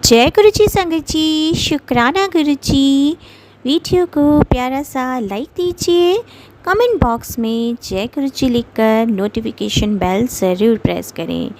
जय गुरु जी संगत जी, शुक्राना गुरु जी। वीडियो को प्यारा सा लाइक दीजिए, कमेंट बॉक्स में जय गुरु जी लिखकर नोटिफिकेशन बेल ज़रूर प्रेस करें।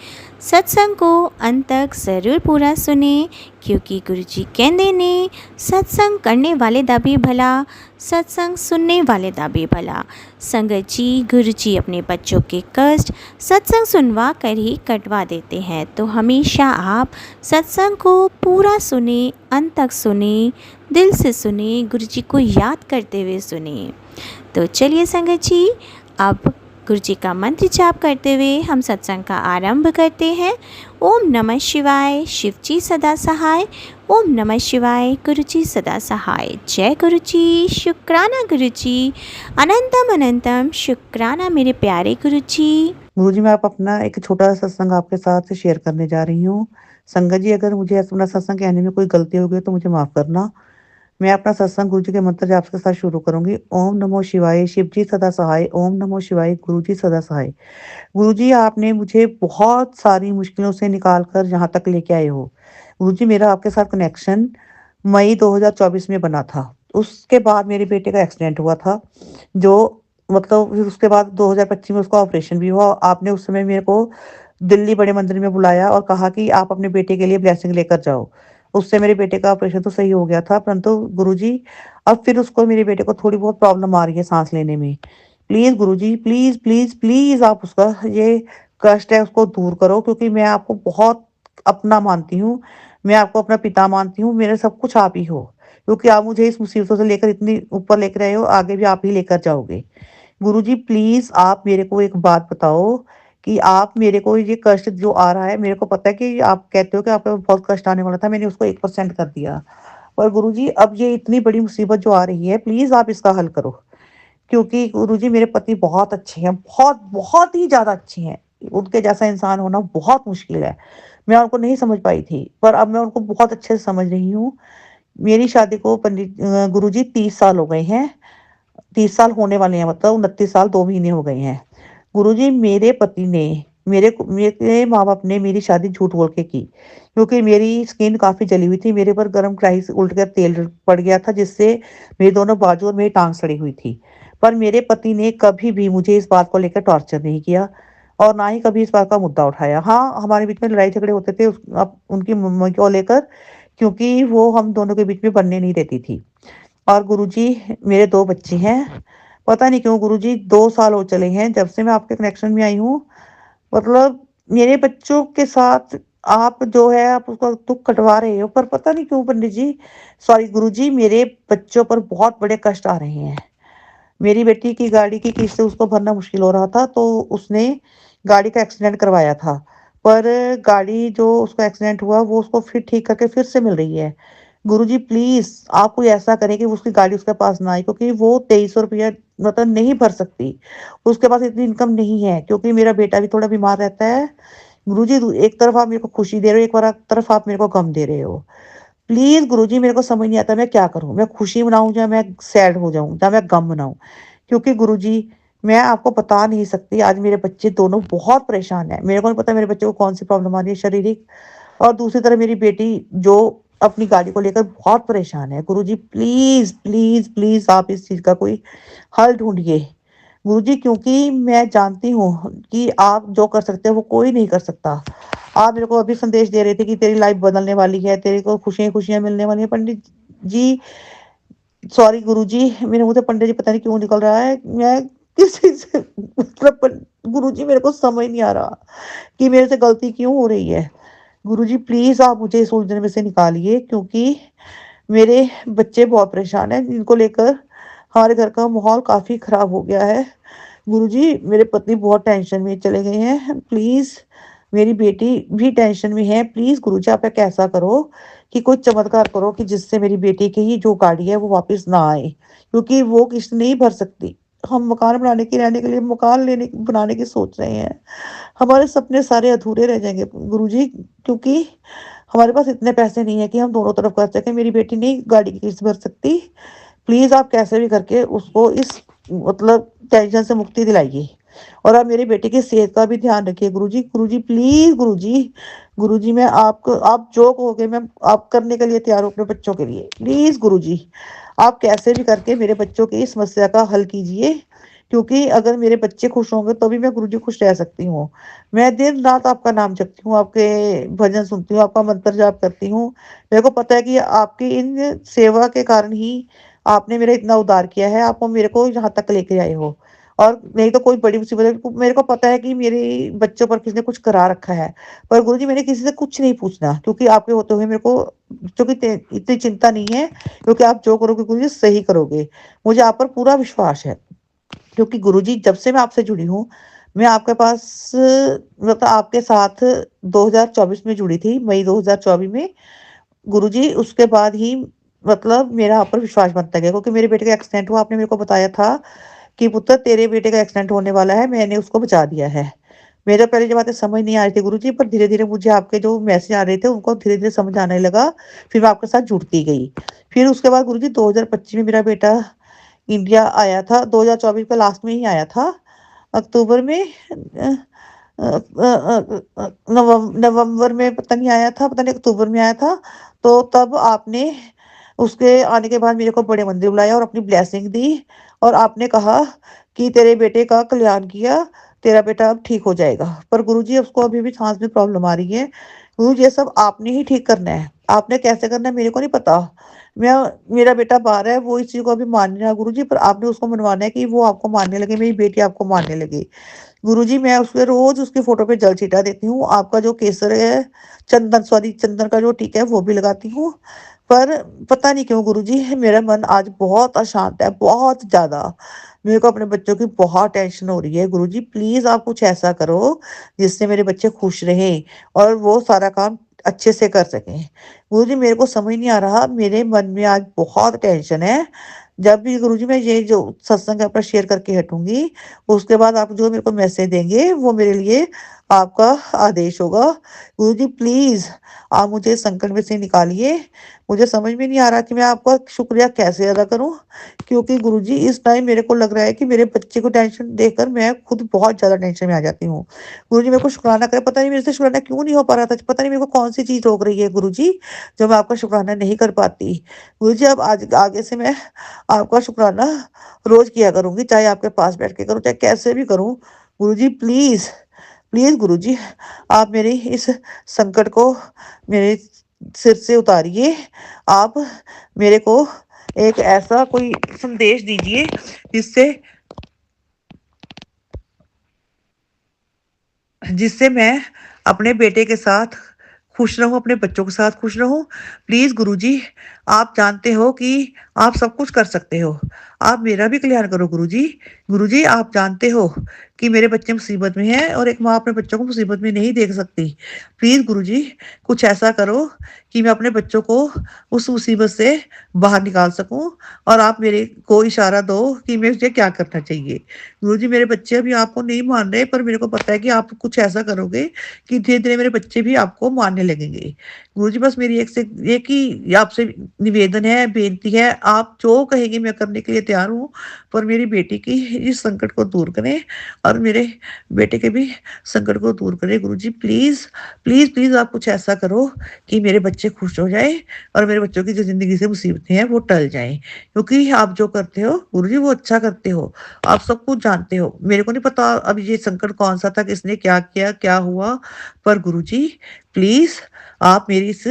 सत्संग को अंत तक ज़रूर पूरा सुने, क्योंकि गुरु जी कहते ने सत्संग करने वाले दा भी भला, सत्संग सुनने वाले दा भी भला। संगत जी, गुरु जी अपने बच्चों के कष्ट सत्संग सुनवा कर ही कटवा देते हैं, तो हमेशा आप सत्संग को पूरा सुने, अंत तक सुने, दिल से सुने, गुरु जी को याद करते हुए सुने। तो चलिए संगत जी, अब गुरु जी का मंत्र जाप करते हुए हम सत्संग का आरंभ करते हैं। ओम नमः शिवाय, शिव जी सदा सहाय। ओम नमः शिवाय, गुरु जी सदा सहाय। जय गुरु जी, शुक्राना गुरु जी, अनंतम अनंतम शुक्राना मेरे प्यारे गुरु जी। गुरु जी, मैं आप अपना एक छोटा सा सत्संग आपके साथ शेयर करने जा रही हूँ। संगत जी, अगर मुझे अपना सत्संग कहने में कोई गलती हो गई तो मुझे माफ़ करना। मैं अपना सत्संग गुरु जी के मंत्र जाप के साथ शुरू करूँगी। ओम नमो शिवाय, शिव जी सदा सहाय। ओम नमो शिवाय, गुरु जी सदा सहाय। गुरु जी, आपने मुझे बहुत सारी मुश्किलों से निकाल कर यहाँ तक लेके आए हो। गुरु जी, मेरा आपके साथ कनेक्शन मई 2024 में बना था। उसके बाद मेरे बेटे का एक्सीडेंट हुआ था, जो मतलब फिर उसके बाद 2025 में उसका ऑपरेशन भी हुआ। आपने उस समय मेरे को दिल्ली बड़े मंदिर में बुलाया और कहा कि आप अपने बेटे के लिए ब्लेसिंग लेकर जाओ। उससे मेरे बेटे का ऑपरेशन तो सही हो गया था, परंतु गुरुजी, अब फिर उसको मेरे बेटे को थोड़ी बहुत प्रॉब्लम आ रही है सांस लेने में। Please Guruji, please please please आप उसका ये कष्ट है उसको दूर करो, क्योंकि मैं आपको बहुत अपना मानती हूँ। मैं आपको अपना पिता मानती हूँ। मेरे सब कुछ आप ही हो, क्योंकि आप मुझे इस मुसीबतों से लेकर इतनी ऊपर लेकर आए हो, आगे भी आप ही लेकर जाओगे। गुरुजी, प्लीज़ आप मेरे को एक बात बताओ कि आप मेरे को ये कष्ट जो आ रहा है, मेरे को पता है कि आप कहते हो कि आपको बहुत कष्ट आने वाला था, मैंने उसको 1% कर दिया। पर गुरुजी, अब ये इतनी बड़ी मुसीबत जो आ रही है, प्लीज़ आप इसका हल करो। क्योंकि गुरुजी, मेरे पति बहुत अच्छे हैं, बहुत बहुत ही ज़्यादा अच्छे हैं। उनके जैसा इंसान होना बहुत मुश्किल है। मैं उनको नहीं समझ पाई थी, पर अब मैं उनको बहुत अच्छे से समझ रही हूँ। मेरी शादी को गुरुजी 30 साल हो गए हैं। 30 साल होने वाले हैं, मतलब 29 साल 2 महीने हो गए हैं। गुरुजी, मेरे पति ने मेरे माँ-बाप ने मेरी शादी झूठ बोल के की, क्योंकि मेरी स्किन काफ़ी जली हुई थी। मेरे पर गरम कढ़ाई से उल्ट कर तेल पड़ गया था, जिससे मेरे दोनों बाजू और मेरी टाँग सड़ी हुई थी। पर मेरे पति ने कभी भी मुझे इस बात को लेकर टॉर्चर नहीं किया और ना ही कभी इस बात का मुद्दा उठाया। हाँ, हमारे बीच में लड़ाई-झगड़े होते थे उनकी मम्मी को लेकर, क्योंकि वो हम दोनों के बीच में बनने नहीं देती थी। और गुरुजी, मेरे 2 बच्चे हैं। पता नहीं क्यों गुरुजी 2 साल हो चले हैं जब से मैं आपके कनेक्शन में आई हूँ। मतलब मेरे बच्चों के साथ आप जो है आप उसका दुःख कटवा रहे हो, पर पता नहीं क्यों पंडित जी, सॉरी गुरुजी, मेरे बच्चों पर बहुत बड़े कष्ट आ रहे हैं। मेरी बेटी की गाड़ी की किस्त उसको भरना मुश्किल हो रहा था, तो उसने गाड़ी का एक्सीडेंट करवाया था। पर गाड़ी जो उसका एक्सीडेंट हुआ वो उसको फिर ठीक करके फिर से मिल रही है। गुरुजी, प्लीज़ आप कोई ऐसा करें कि उसकी गाड़ी उसके पास ना आए, क्योंकि वो 2300 रुपया मतलब नहीं भर सकती। उसके पास इतनी इनकम नहीं है, क्योंकि मेरा बेटा भी थोड़ा बीमार रहता है। गुरुजी, एक तरफ आप मेरे को खुशी दे रहे हो, एक बार तरफ आप मेरे को गम दे रहे हो। प्लीज़ गुरुजी, मेरे को समझ नहीं आता मैं क्या करूँ? मैं खुशी मनाऊँ या मैं सैड हो जाऊँ या मैं गम मनाऊँ? क्योंकि गुरुजी, मैं आपको बता नहीं सकती, आज मेरे बच्चे दोनों बहुत परेशान हैं। मेरे को नहीं पता मेरे बच्चे को कौन-सी प्रॉब्लम आ रही है शारीरिक, और दूसरी तरफ मेरी बेटी जो अपनी गाड़ी को लेकर बहुत परेशान है। गुरुजी, प्लीज़, प्लीज़, प्लीज़ आप इस चीज़ का कोई हल ढूँढिए। गुरुजी, क्योंकि मैं जानती हूँ कि आप जो कर सकते हो वो कोई नहीं कर सकता। आप मेरे को अभी संदेश दे रहे थे कि तेरी लाइफ़ बदलने वाली है, तेरे को खुशियाँ-खुशियाँ मिलने वाली हैं। पंडित जी, सॉरी गुरुजी, मेरे मुँह से पंडित जी पता नहीं क्यों निकल रहा है। मैं किसी से मतलब गुरुजी, मेरे को समझ नहीं आ रहा कि मेरे से गलती क्यों हो रही है। गुरुजी, प्लीज़ आप मुझे इस उलझन में से निकालिए, क्योंकि मेरे बच्चे बहुत परेशान हैं, जिनको लेकर हमारे घर का माहौल काफ़ी ख़राब हो गया है। गुरुजी, मेरे पति बहुत टेंशन में चले गए हैं। प्लीज़ मेरी बेटी भी टेंशन में है। प्लीज़ गुरुजी, आप एक ऐसा करो कि कोई चमत्कार करो कि जिससे मेरी बेटी की ही जो गाड़ी है वो वापस ना आए, क्योंकि वो किस्त नहीं भर सकती। हम मकान रहने के लिए मकान बनाने की सोच रहे हैं। हमारे सपने सारे अधूरे रह जाएँगे गुरुजी, क्योंकि हमारे पास इतने पैसे नहीं है कि हम दोनों तरफ कर सकें। मेरी बेटी नहीं गाड़ी की किस्त भर सकती। प्लीज़ आप कैसे भी करके उसको इस मतलब टेंशन से मुक्ति दिलाइए। और आप मेरे बेटे की सेहत का भी ध्यान रखिए गुरुजी। गुरुजी प्लीज़ गुरुजी, गुरुजी मैं आपको आप जो कहोगे मैं आप करने के लिए तैयार हूँ अपने बच्चों के लिए। प्लीज़ गुरुजी, आप कैसे भी करके मेरे बच्चों की इस समस्या का हल कीजिए, क्योंकि अगर मेरे बच्चे खुश होंगे तभी मैं गुरुजी खुश रह सकती हूँ। मैं दिन-रात आपका नाम जपती हूँ, आपके भजन सुनती हूँ, आपका मंत्र जाप करती हूँ। मेरे को पता है कि आपकी इन सेवा के कारण ही आपने मेरा इतना उद्धार किया है, आप मेरे को यहाँ तक लेके आए हो। और नहीं तो कोई बड़ी मुसीबत है, मेरे को पता है कि मेरे बच्चों पर किसी ने कुछ करा रखा है। पर गुरुजी मैंने किसी से कुछ नहीं पूछना, क्योंकि आपके होते हुए मेरे को बच्चों की इतनी चिंता नहीं है, क्योंकि आप जो करोगे गुरुजी सही करोगे। मुझे आप पर पूरा विश्वास है। क्योंकि गुरुजी जब से मैं आपसे जुड़ी हूँ, मैं आपके पास मतलब आपके साथ 2024 में जुड़ी थी, मई 2024 में। गुरुजी उसके बाद ही मतलब मेरा आप पर विश्वास बनता गया, क्योंकि मेरे बेटे का एक्सीडेंट हुआ, आपने मेरे को बताया था कि पुत्र तेरे बेटे का एक्सीडेंट होने वाला है, मैंने उसको बचा दिया है। मेरे पहले ये बातें समझ नहीं आ रही थी गुरुजी, पर धीरे-धीरे मुझे आपके जो मैसेज आ रहे थे उनको धीरे-धीरे समझ आने लगा, फिर मैं आपके साथ जुड़ती गई। फिर उसके बाद गुरुजी 2025 में मेरा बेटा इंडिया आया था, 2024 के लास्ट में ही आया था। अक्टूबर में नवंबर में पता नहीं आया था, पता नहीं अक्टूबर में आया था। तो तब आपने उसके आने के बाद मेरे को बड़े मंदिर बुलाया और अपनी ब्लेसिंग दी, और आपने कहा कि तेरे बेटे का कल्याण किया, तेरा बेटा अब ठीक हो जाएगा। पर गुरुजी उसको अभी भी साँस में प्रॉब्लम आ रही है। गुरुजी ये सब आपने ही ठीक करना है। आपने कैसे करना है मेरे को नहीं पता। मैं मेरा बेटा बाहर है, वो इस चीज़ को अभी मान नहीं रहा गुरुजी, पर आपने उसको मनवाना है कि वो आपको मानने लगे, मेरी बेटी आपको मानने लगे। गुरुजी मैं उसपे रोज़ उसकी फ़ोटो पे जल छिटा देती हूँ। आपका जो केसर है, चंदन का जो टीका है वो भी लगाती हूँ। पर पता नहीं क्यों गुरुजी मेरा मन आज बहुत अशांत है, बहुत ज़्यादा। मेरे को अपने बच्चों की बहुत टेंशन हो रही है। गुरुजी प्लीज़ आप कुछ ऐसा करो जिससे मेरे बच्चे खुश रहें और वो सारा काम अच्छे से कर सकें। गुरुजी मेरे को समझ नहीं आ रहा, मेरे मन में आज बहुत टेंशन है। जब भी गुरुजी मैं ये जो सत्संग आपका शेयर करके हटूँगी, उसके बाद आप जो मेरे को मैसेज देंगे वो मेरे लिए आपका आदेश होगा। गुरुजी प्लीज़ आप मुझे इस संकट में से निकालिए। मुझे समझ में नहीं आ रहा कि मैं आपका शुक्रिया कैसे अदा करूँ? क्योंकि गुरुजी इस टाइम मेरे को लग रहा है कि मेरे बच्चे को टेंशन देकर मैं खुद बहुत ज़्यादा टेंशन में आ जाती हूँ। गुरुजी मेरे को शुक्राना करें, पता नहीं मेरे से शुक्राना क्यों नहीं हो पा रहा था? पता नहीं मेरे को कौन-सी चीज़ रोक रही है गुरुजी, जो मैं आपका शुक्राना नहीं कर पाती। गुरुजी अब आज आगे से मैं आपका शुक्राना रोज़ किया करूँगी, चाहे आपके पास बैठ के करूँ, चाहे कैसे भी करूँ। गुरुजी प्लीज़, प्लीज़ गुरुजी आप मेरी इस संकट को मेरे सिर से उतारिए। आप मेरे को एक ऐसा कोई संदेश दीजिए जिससे जिससे मैं अपने बेटे के साथ खुश रहूँ, अपने बच्चों के साथ खुश रहूँ। प्लीज़ गुरुजी, आप जानते हो कि आप सब कुछ कर सकते हो। आप मेरा भी कल्याण करो गुरुजी। गुरुजी, आप जानते हो कि मेरे बच्चे मुसीबत में हैं और एक माँ अपने बच्चों को मुसीबत में नहीं देख सकती। प्लीज़ गुरुजी, कुछ ऐसा करो कि मैं अपने बच्चों को उस मुसीबत से बाहर निकाल सकूँ, और आप मेरे को इशारा दो कि मुझे क्या करना चाहिए। गुरुजी मेरे बच्चे अभी आपको नहीं मान रहे, पर मेरे को पता है कि आप कुछ ऐसा करोगे कि धीरे-धीरे मेरे बच्चे भी आपको मानने लगेंगे। गुरुजी बस मेरी एक ही आपसे निवेदन है, बेनती है, आप जो कहेंगे मैं करने के लिए तैयार हूँ, पर मेरी बेटी की इस संकट को दूर करें और मेरे बेटे के भी संकट को दूर करें। गुरुजी प्लीज़, प्लीज़, प्लीज़ आप कुछ ऐसा करो कि मेरे बच्चे खुश हो जाएँ और मेरे बच्चों की जो ज़िंदगी से मुसीबतें हैं वो टल जाएँ। क्योंकि आप जो करते हो गुरुजी वो अच्छा करते हो। आप सब कुछ जानते हो। मेरे को नहीं पता अब ये संकट कौन-सा था, किसने क्या किया, क्या हुआ? पर गुरुजी प्लीज़ आप मेरी इस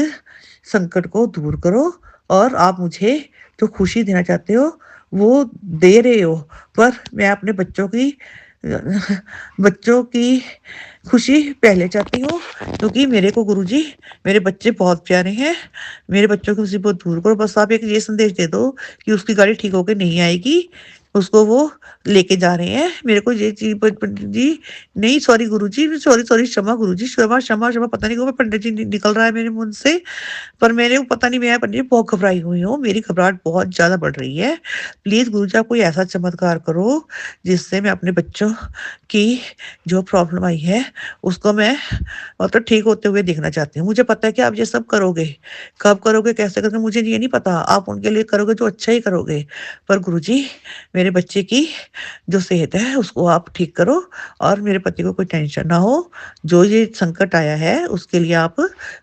संकट को दूर करो और आप मुझे जो खुशी देना चाहते हो, वो दे रहे हो। पर मैं अपने बच्चों की खुशी पहले चाहती हूँ, क्योंकि मेरे को गुरुजी मेरे बच्चे बहुत प्यारे हैं। मेरे बच्चों की मुसीबत दूर करो। बस आप एक ये संदेश दे दो कि उसकी गाड़ी ठीक होके नहीं आएगी, उसको वो लेके जा रहे हैं। मेरे को ये चीज़ पंडित जी नहीं, सॉरी गुरुजी, सॉरी, सॉरी, क्षमा गुरुजी, क्षमा, क्षमा, क्षमा, पता नहीं क्यों मैं पंडित जी निकल रहा है मेरे मुँह से। पर मेरे को पता नहीं, मैं पंडित जी बहुत घबराई हुई हूँ, मेरी घबराहट बहुत ज़्यादा बढ़ रही है। प्लीज़ गुरुजी आप कोई ऐसा चमत्कार करो, जिससे मैं अपने बच्चों की जो प्रॉब्लम आई है, उसको मैं मतलब ठीक होते हुए देखना चाहती हूँ। मुझे पता है कि आप ये सब करोगे। कब करोगे, कैसे करोगे मुझे ये नहीं पता। आप उनके लिए करोगे जो अच्छा ही करोगे। पर गुरुजी मेरे मेरे बच्चे की जो सेहत है उसको आप ठीक करो और मेरे पति को कोई टेंशन ना हो। जो ये संकट आया है उसके लिए आप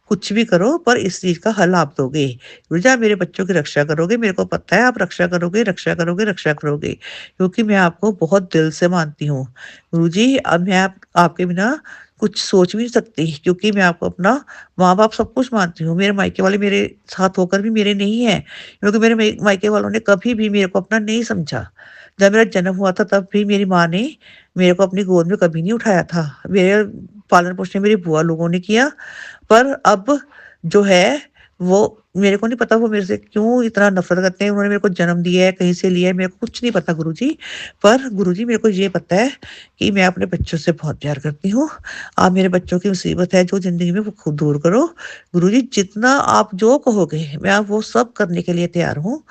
कुछ भी करो पर इस चीज़ का हल आप दोगे। गुरुजी आप मेरे बच्चों की रक्षा करोगे, मेरे को पता है आप रक्षा करोगे, रक्षा करोगे, रक्षा करोगे क्योंकि मैं आपको बहुत दिल से मानती हूँ। गुरुजी अब मैं आपके बिना कुछ सोच भी नहीं सकती क्योंकि मैं आपको अपना माँ-बाप सब कुछ मानती हूँ। मेरे मायके वाले मेरे साथ होकर भी मेरे नहीं हैं क्योंकि मेरे मायके वालों ने कभी भी मेरे को अपना नहीं समझा। जब मेरा जन्म हुआ था तब भी मेरी माँ ने मेरे को अपनी गोद में कभी नहीं उठाया था। मेरे पालन-पोषण मेरी बुआ लोगों ने किया, पर अब जो है वो मेरे को नहीं पता वो मेरे से क्यों इतना नफ़रत करते हैं। उन्होंने मेरे को जन्म दिया है, कहीं से लिया है, मेरे को कुछ नहीं पता गुरुजी। पर गुरुजी मेरे को ये पता है कि मैं अपने बच्चों से बहुत प्यार करती हूँ। आप मेरे बच्चों की मुसीबत है जो ज़िंदगी में वो खुद दूर करो। गुरुजी जितना आप जो कहोगे मैं वो सब करने के लिए तैयार हूँ।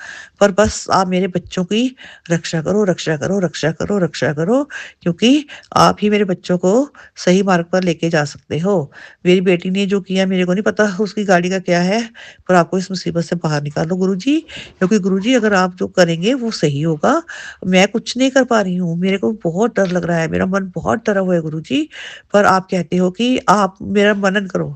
पर बस आप मेरे बच्चों की रक्षा करो, रक्षा करो, रक्षा करो, रक्षा करो क्योंकि आप ही मेरे बच्चों को सही मार्ग पर लेके जा सकते हो। मेरी बेटी ने जो किया मेरे को नहीं पता उसकी गाड़ी का क्या है, पर आपको इस मुसीबत से बाहर निकालो गुरुजी, क्योंकि गुरुजी अगर आप जो करेंगे वो सही होगा। मैं कुछ नहीं कर पा रही हूँ, मेरे को बहुत डर लग रहा है, मेरा मन बहुत डरा हुआ है गुरुजी, पर आप कहते हो कि आप मेरा मनन करो।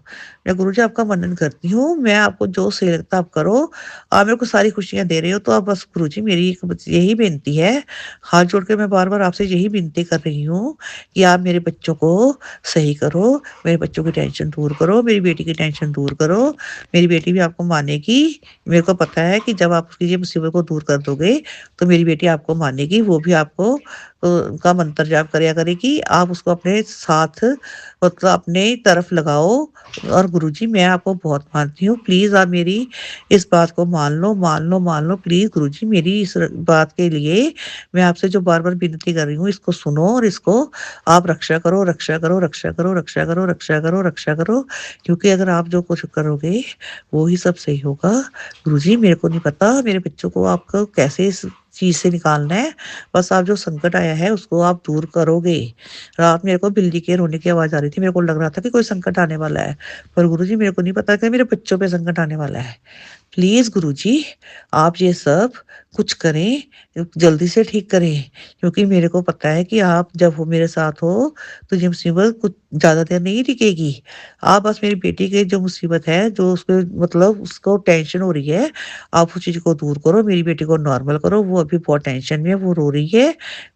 मैं गुरुजी आपका मनन करती हूँ, मैं आपको जो सही लगता है आप करो। आप मेरे को सारी खुशियाँ दे रहे हो तो आप बस गुरुजी मेरी एक बस यही विनती है, हाथ जोड़ के मैं बार-बार आपसे यही विनती कर रही हूँ कि आप मेरे बच्चों को सही करो, मेरे बच्चों की टेंशन दूर करो, मेरी बेटी की टेंशन दूर करो। मेरी बेटी भी आपको मानेगी, मेरे को पता है कि जब आप उसकी ये मुसीबत को दूर कर दोगे, तो मेरी बेटी आपको मानेगी, वो भी आपको का मंत्र जाप करया करेगी। आप उसको अपने साथ मतलब अपने तरफ लगाओ और गुरुजी मैं आपको बहुत मानती हूँ, प्लीज़ आप मेरी इस बात को मान लो, मान लो, मान लो प्लीज़ गुरुजी मेरी इस बात के लिए मैं आपसे जो बार-बार विनती कर रही हूँ, इसको सुनो और इसको आप रक्षा करो, रक्षा करो, रक्षा करो, रक्षा करो, रक्षा करो, रक्षा करो, क्योंकि अगर आप जो कुछ करोगे, वो ही सब सही होगा। गुरुजी मेरे को नहीं पता मेरे बच्चों को आपको कैसे इस चीज़ से निकालना है, बस आप जो संकट आया है उसको आप दूर करोगे। रात मेरे को बिल्ली के रोने की आवाज़ आ रही थी, मेरे को लग रहा था कि कोई संकट आने वाला है, पर गुरुजी मेरे को नहीं पता कि मेरे बच्चों पे संकट आने वाला है। प्लीज़ गुरुजी आप ये सब कुछ करें, जल्दी से ठीक करें, क्योंकि मेरे को पता है कि आप जब हो मेरे साथ हो, तो ये मुसीबत कुछ ज़्यादा देर नहीं टिकेगी। आप बस मेरी बेटी की जो मुसीबत है, जो उसको मतलब उसको टेंशन हो रही है, आप उस चीज़ को दूर करो, मेरी बेटी को नॉर्मल करो, वो अभी बहुत टेंशन में है, वो रो रही है।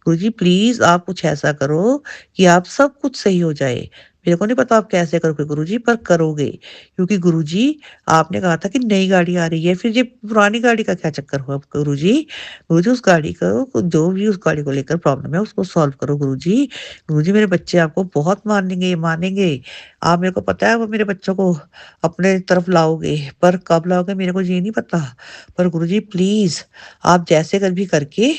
गुरुजी प्लीज़ आप कुछ ऐसा करो कि आप सब कुछ सही हो जाए। मेरे को नहीं पता आप कैसे करोगे गुरुजी, पर करोगे, क्योंकि गुरुजी आपने कहा था कि नई गाड़ी आ रही है, फिर ये पुरानी गाड़ी का क्या चक्कर हुआ गुरुजी? गुरुजी उस गाड़ी को जो भी उस गाड़ी को लेकर प्रॉब्लम है उसको सॉल्व करो गुरुजी। गुरुजी मेरे बच्चे आपको बहुत मानेंगे, मानेंगे। आप मेरे को पता है वो मेरे बच्चों को अपने तरफ लाओगे, पर कब लाओगे मेरे को ये नहीं पता। पर गुरुजी प्लीज़ आप जैसे कर भी करके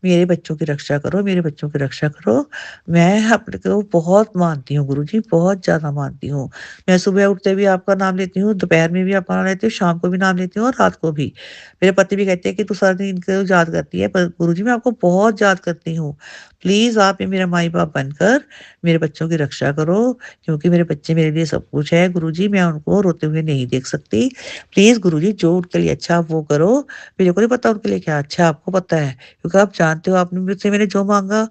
मेरे बच्चों की रक्षा करो, मेरे बच्चों की रक्षा करो। मैं अपने को बहुत मानती हूँ गुरुजी, बहुत ज़्यादा मानती हूँ। मैं सुबह उठते भी आपका नाम लेती हूँ, दोपहर में भी आपका नाम लेती हूँ, शाम को भी नाम लेती हूँ और रात को भी। मेरे पति भी कहते हैं कि तू सारा दिन इनको याद करती है, पर गुरुजी मैं आपको बहुत याद करती हूँ। प्लीज़ आप ये मेरा माई-बाप बनकर मेरे बच्चों की रक्षा करो, क्योंकि मेरे बच्चे मेरे लिए सब कुछ है गुरुजी, मैं उनको रोते हुए नहीं देख सकती। प्लीज़ गुरुजी जो उनके लिए अच्छा आप वो करो, मेरे को नहीं पता उनके लिए क्या अच्छा है, आपको पता है, क्योंकि आप जानते हो आपने मुझसे मैंने जो माँगा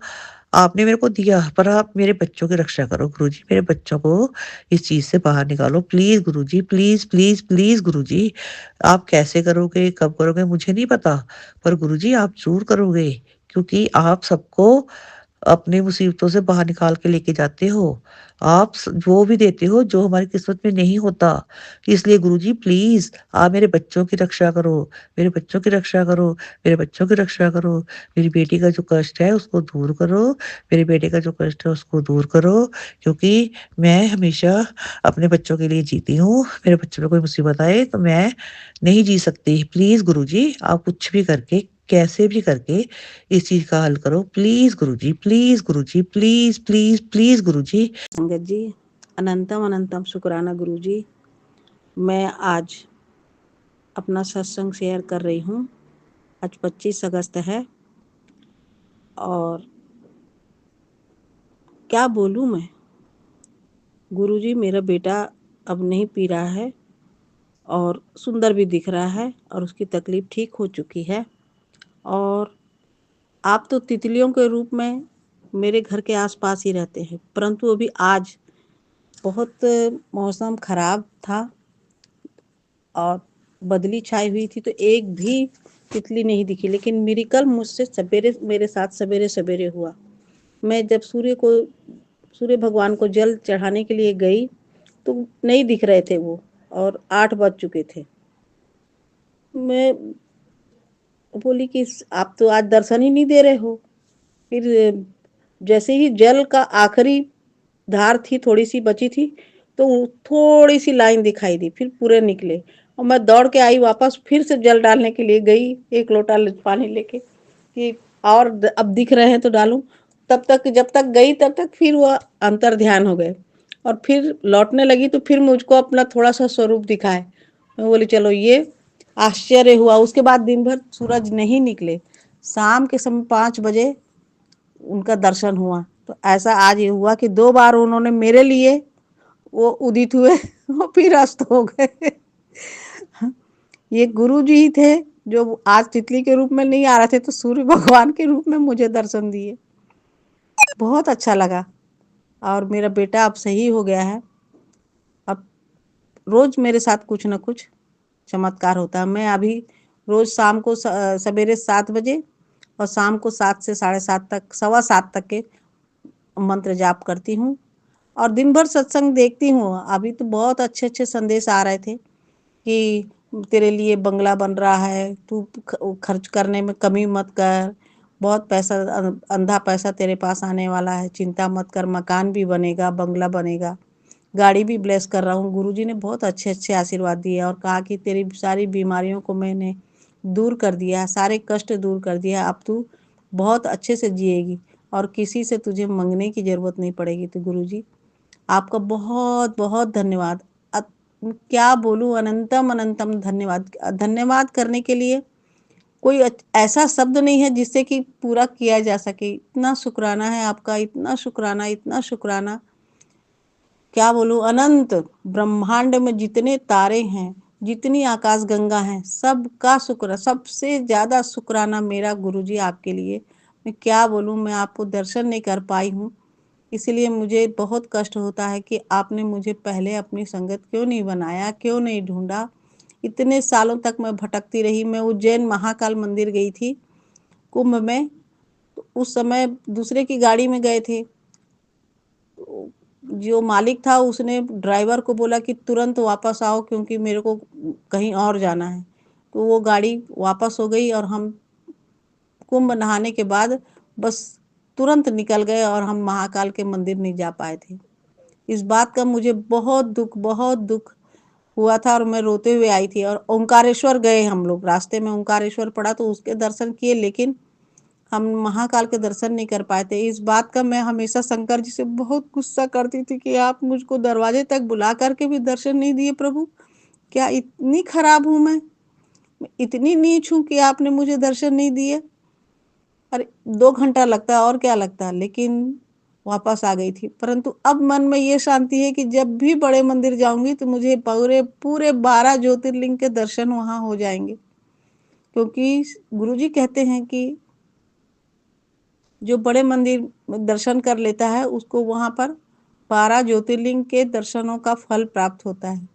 आपने मेरे को दिया, पर आप मेरे बच्चों की रक्षा करो गुरुजी, मेरे बच्चों को इस चीज़ से बाहर निकालो please Guruji, please, please, please Guruji. आप कैसे करोगे, कब करोगे मुझे नहीं पता, पर गुरुजी आप ज़रूर करोगे, क्योंकि आप सबको अपनी मुसीबतों से बाहर निकाल के लेके जाते हो। आप वो भी देते हो जो हमारी किस्मत में नहीं होता। इसलिए गुरुजी प्लीज़ आप मेरे बच्चों की रक्षा करो, मेरे बच्चों की रक्षा करो, मेरे बच्चों की रक्षा करो। मेरी बेटी का जो कष्ट है उसको दूर करो, मेरे बेटे का जो कष्ट है उसको दूर करो, क्योंकि मैं हमेशा अपने बच्चों के लिए जीती हूँ। मेरे बच्चों पे कोई मुसीबत आए तो मैं नहीं जी सकती। प्लीज़ गुरुजी आप कुछ भी करके, कैसे भी करके इस चीज़ का हल करो। Please Guruji, please Guruji, please, please, please Guruji. संगत जी, अनंतम अनंतम शुक्राना गुरु जी। मैं आज अपना सत्संग शेयर कर रही हूँ। आज 25 अगस्त है और क्या बोलूँ मैं। गुरु जी मेरा बेटा अब नहीं पी रहा है और सुंदर भी दिख रहा है और उसकी तकलीफ़ ठीक हो चुकी है और आप तो तितलियों के रूप में मेरे घर के आसपास ही रहते हैं, परंतु अभी आज बहुत मौसम खराब था और बदली छाई हुई थी, तो एक भी तितली नहीं दिखी। लेकिन मिरेकल मुझसे मेरे साथ सवेरे सवेरे हुआ। मैं जब सूर्य भगवान को जल चढ़ाने के लिए गई तो नहीं दिख रहे थे वो, और 8 बज चुके थे। मैं बोली कि आप तो आज दर्शन ही नहीं दे रहे हो। फिर जैसे ही जल का आखिरी धार थी, थोड़ी सी बची थी, तो थोड़ी सी लाइन दिखाई दी, फिर पूरे निकले और मैं दौड़ के आई वापस, फिर से जल डालने के लिए गई, एक लोटा पानी लेके कि और अब दिख रहे हैं तो डालूं। तब तक जब तक गई तब तक फिर वह अंतर ध्यान हो गए, और फिर लौटने लगी तो फिर मुझको अपना थोड़ा सा स्वरूप दिखाए। मैं बोली चलो ये आश्चर्य हुआ। उसके बाद दिन भर सूरज नहीं निकले। शाम के समय 5 बजे उनका दर्शन हुआ। तो ऐसा आज ये हुआ कि 2 बार उन्होंने मेरे लिए वो उदित हुए और फिर अस्त हो गए। ये गुरु जी ही थे जो आज तितली के रूप में नहीं आ रहे थे, तो सूर्य भगवान के रूप में मुझे दर्शन दिए। बहुत अच्छा लगा। और मेरा बेटा अब सही हो गया है। अब रोज मेरे साथ कुछ न कुछ चमत्कार होता है। मैं अभी रोज शाम को सवेरे 7 बजे और शाम को 7 से 7:30 तक, 7:15 तक के मंत्र जाप करती हूँ और दिन भर सत्संग देखती हूँ। अभी तो बहुत अच्छे अच्छे संदेश आ रहे थे कि तेरे लिए बंगला बन रहा है, तू खर्च करने में कमी मत कर, बहुत पैसा, अंधा पैसा तेरे पास आने वाला है, चिंता मत कर, मकान भी बनेगा, बंगला बनेगा, गाड़ी भी ब्लेस कर रहा हूँ। गुरुजी ने बहुत अच्छे अच्छे आशीर्वाद दिए और कहा कि तेरी सारी बीमारियों को मैंने दूर कर दिया, सारे कष्ट दूर कर दिया, अब तू बहुत अच्छे से जिएगी और किसी से तुझे मांगने की ज़रूरत नहीं पड़ेगी। तो गुरुजी आपका बहुत बहुत धन्यवाद। क्या बोलूँ, अनंतम अनंतम धन्यवाद। धन्यवाद करने के लिए कोई ऐसा शब्द नहीं है जिससे कि पूरा किया जा सके। इतना शुक्राना है आपका, इतना शुक्राना, इतना शुक्राना। क्या बोलूं, अनंत ब्रह्मांड में जितने तारे हैं, जितनी आकाश गंगा हैं, सबका शुक्र, सबसे ज्यादा शुक्राना मेरा गुरुजी आपके लिए। मैं क्या बोलूं, मैं आपको दर्शन नहीं कर पाई हूँ, इसलिए मुझे बहुत कष्ट होता है कि आपने मुझे पहले अपनी संगत क्यों नहीं बनाया, क्यों नहीं ढूंढा। इतने सालों तक मैं भटकती रही। मैं उज्जैन महाकाल मंदिर गई थी कुंभ में, तो उस समय दूसरे की गाड़ी में गए थे। जो मालिक था उसने ड्राइवर को बोला कि तुरंत वापस आओ क्योंकि मेरे को कहीं और जाना है। तो वो गाड़ी वापस हो गई और हम कुंभ नहाने के बाद बस तुरंत निकल गए और हम महाकाल के मंदिर नहीं जा पाए थे। इस बात का मुझे बहुत दुख हुआ था और मैं रोते हुए आई थी। और ओंकारेश्वर गए हम लोग, रास्ते में ओंकारेश्वर पड़ा तो उसके दर्शन किए, लेकिन हम महाकाल के दर्शन नहीं कर पाए थे। इस बात का मैं हमेशा शंकर जी से बहुत गुस्सा करती थी कि आप मुझको दरवाजे तक बुला करके भी दर्शन नहीं दिए प्रभु। क्या इतनी खराब हूँ मैं इतनी नीच हूँ कि आपने मुझे दर्शन नहीं दिए। अरे 2 घंटा लगता है और क्या लगता है, लेकिन वापस आ गई थी। परंतु अब मन में ये शांति है कि जब भी बड़े मंदिर जाऊंगी तो मुझे पूरे पूरे 12 ज्योतिर्लिंग के दर्शन वहां हो जाएंगे, क्योंकि गुरुजी कहते हैं कि जो बड़े मंदिर में दर्शन कर लेता है उसको वहां पर 12 ज्योतिर्लिंग के दर्शनों का फल प्राप्त होता है।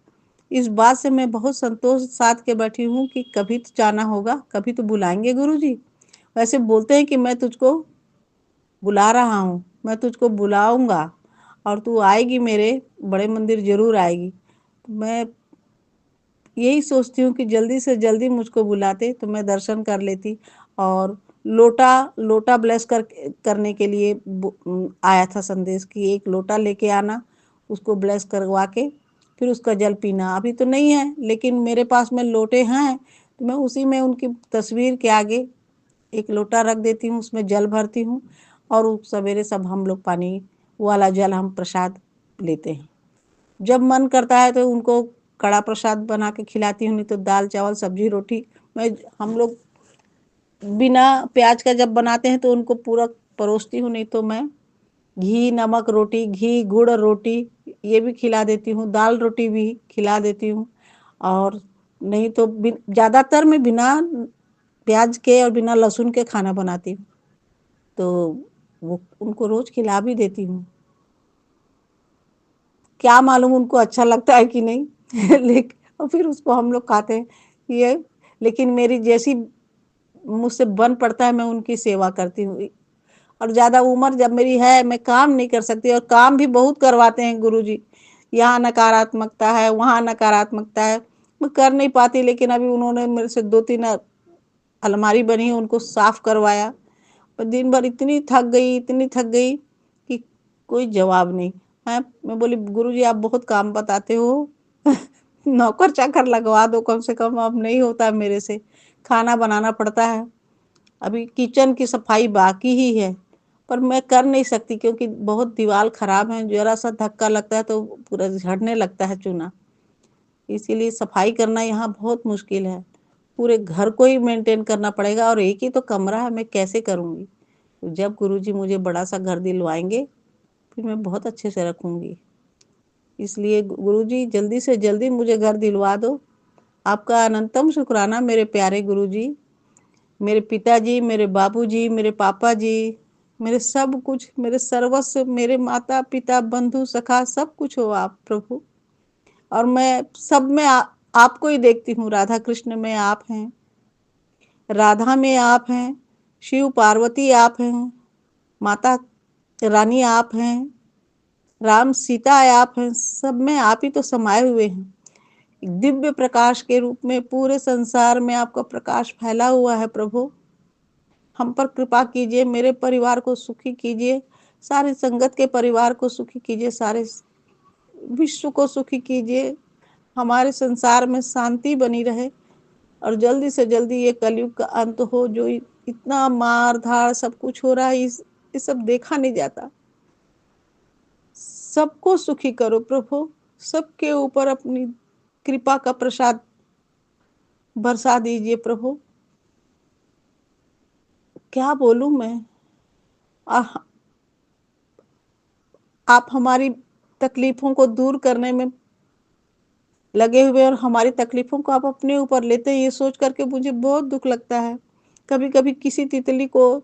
इस बात से मैं बहुत संतोष साध के बैठी हूँ कि कभी तो जाना होगा, कभी तो बुलाएंगे गुरुजी। वैसे बोलते हैं कि मैं तुझको बुला रहा हूँ, मैं तुझको बुलाऊंगा और तू आएगी, मेरे बड़े मंदिर जरूर आएगी। मैं यही सोचती हूँ कि जल्दी से जल्दी मुझको बुलाते तो मैं दर्शन कर लेती। और लोटा लोटा ब्लेस करने के लिए आया था संदेश कि एक लोटा लेके आना, उसको ब्लेस करवा के फिर उसका जल पीना। अभी तो नहीं है लेकिन मेरे पास में लोटे हैं, तो मैं उसी में उनकी तस्वीर के आगे एक लोटा रख देती हूँ, उसमें जल भरती हूँ और सवेरे सब हम लोग पानी वाला जल हम प्रसाद लेते हैं। जब मन करता है तो उनको कड़ा प्रसाद बना के खिलाती हूँ, नहीं तो दाल चावल सब्जी रोटी। मैं हम लोग बिना प्याज का जब बनाते हैं तो उनको पूरा परोसती हूँ, नहीं तो मैं घी नमक रोटी, घी गुड़ रोटी ये भी खिला देती हूँ, दाल रोटी भी खिला देती हूँ। और नहीं तो ज़्यादातर मैं बिना प्याज के और बिना लहसुन के खाना बनाती हूँ। तो वो उनको रोज खिला भी देती हूँ। क्या मालूम उनको अच्छा लगता है कि नहीं लेकिन और फिर उसको हम लोग खाते हैं ये। लेकिन मेरी जैसी मुझसे बन पड़ता है मैं उनकी सेवा करती हूँ। और ज़्यादा उम्र जब मेरी है, मैं काम नहीं कर सकती और काम भी बहुत करवाते हैं गुरुजी। यहाँ नकारात्मकता है, वहाँ नकारात्मकता है, मैं कर नहीं पाती। लेकिन अभी उन्होंने मेरे से 2-3 अलमारी बनी, उनको साफ करवाया। पर दिन भर इतनी थक गई कि कोई जवाब नहीं। मैं बोली गुरुजी आप बहुत काम बताते हो नौकर चाकर लगवा दो कम से कम, अब नहीं होता मेरे से, खाना बनाना पड़ता है। अभी किचन की सफाई बाकी ही है, पर मैं कर नहीं सकती क्योंकि बहुत दीवार खराब है। जरा सा धक्का लगता है तो पूरा झड़ने लगता है चूना। इसीलिए सफाई करना यहाँ बहुत मुश्किल है। पूरे घर को ही मेंटेन करना पड़ेगा और एक ही तो कमरा है, मैं कैसे करूँगी। तो जब गुरुजी मुझे बड़ा सा घर दिलवाएंगे फिर मैं बहुत अच्छे से रखूँगी। इसलिए गुरुजी जल्दी से जल्दी मुझे घर दिलवा दो। आपका अनंतम शुक्राना मेरे प्यारे गुरुजी। मेरे पिताजी, मेरे बाबूजी, मेरे पापा जी, मेरे सब कुछ, मेरे सर्वस्व, मेरे माता पिता, बंधु सखा, सब कुछ हो आप प्रभु। और मैं सब में आपको ही देखती हूँ। राधा कृष्ण में आप हैं, राधा में आप हैं, शिव पार्वती आप हैं, माता रानी आप हैं, राम सीता आप हैं, सब में आप ही तो समाये हुए हैं। एक दिव्य प्रकाश के रूप में पूरे संसार में आपका प्रकाश फैला हुआ है प्रभु। हम पर कृपा कीजिए, मेरे परिवार को सुखी कीजिए, सारी संगत के परिवार को सुखी कीजिए, सारे विश्व को सुखी कीजिए। हमारे संसार में शांति बनी रहे और जल्दी से जल्दी ये कलयुग का अंत हो। जो इतना मार धाड़ सब कुछ हो रहा है, ये सब देखा नहीं जाता। सबको सुखी करो प्रभु, सबके ऊपर अपनी कृपा का प्रसाद बरसा दीजिए प्रभु। क्या बोलूं मैं। आप हमारी तकलीफों को दूर करने में लगे हुए और हमारी तकलीफों को आप अपने ऊपर लेते हैं, ये सोच करके मुझे बहुत दुख लगता है। कभी कभी किसी तितली को,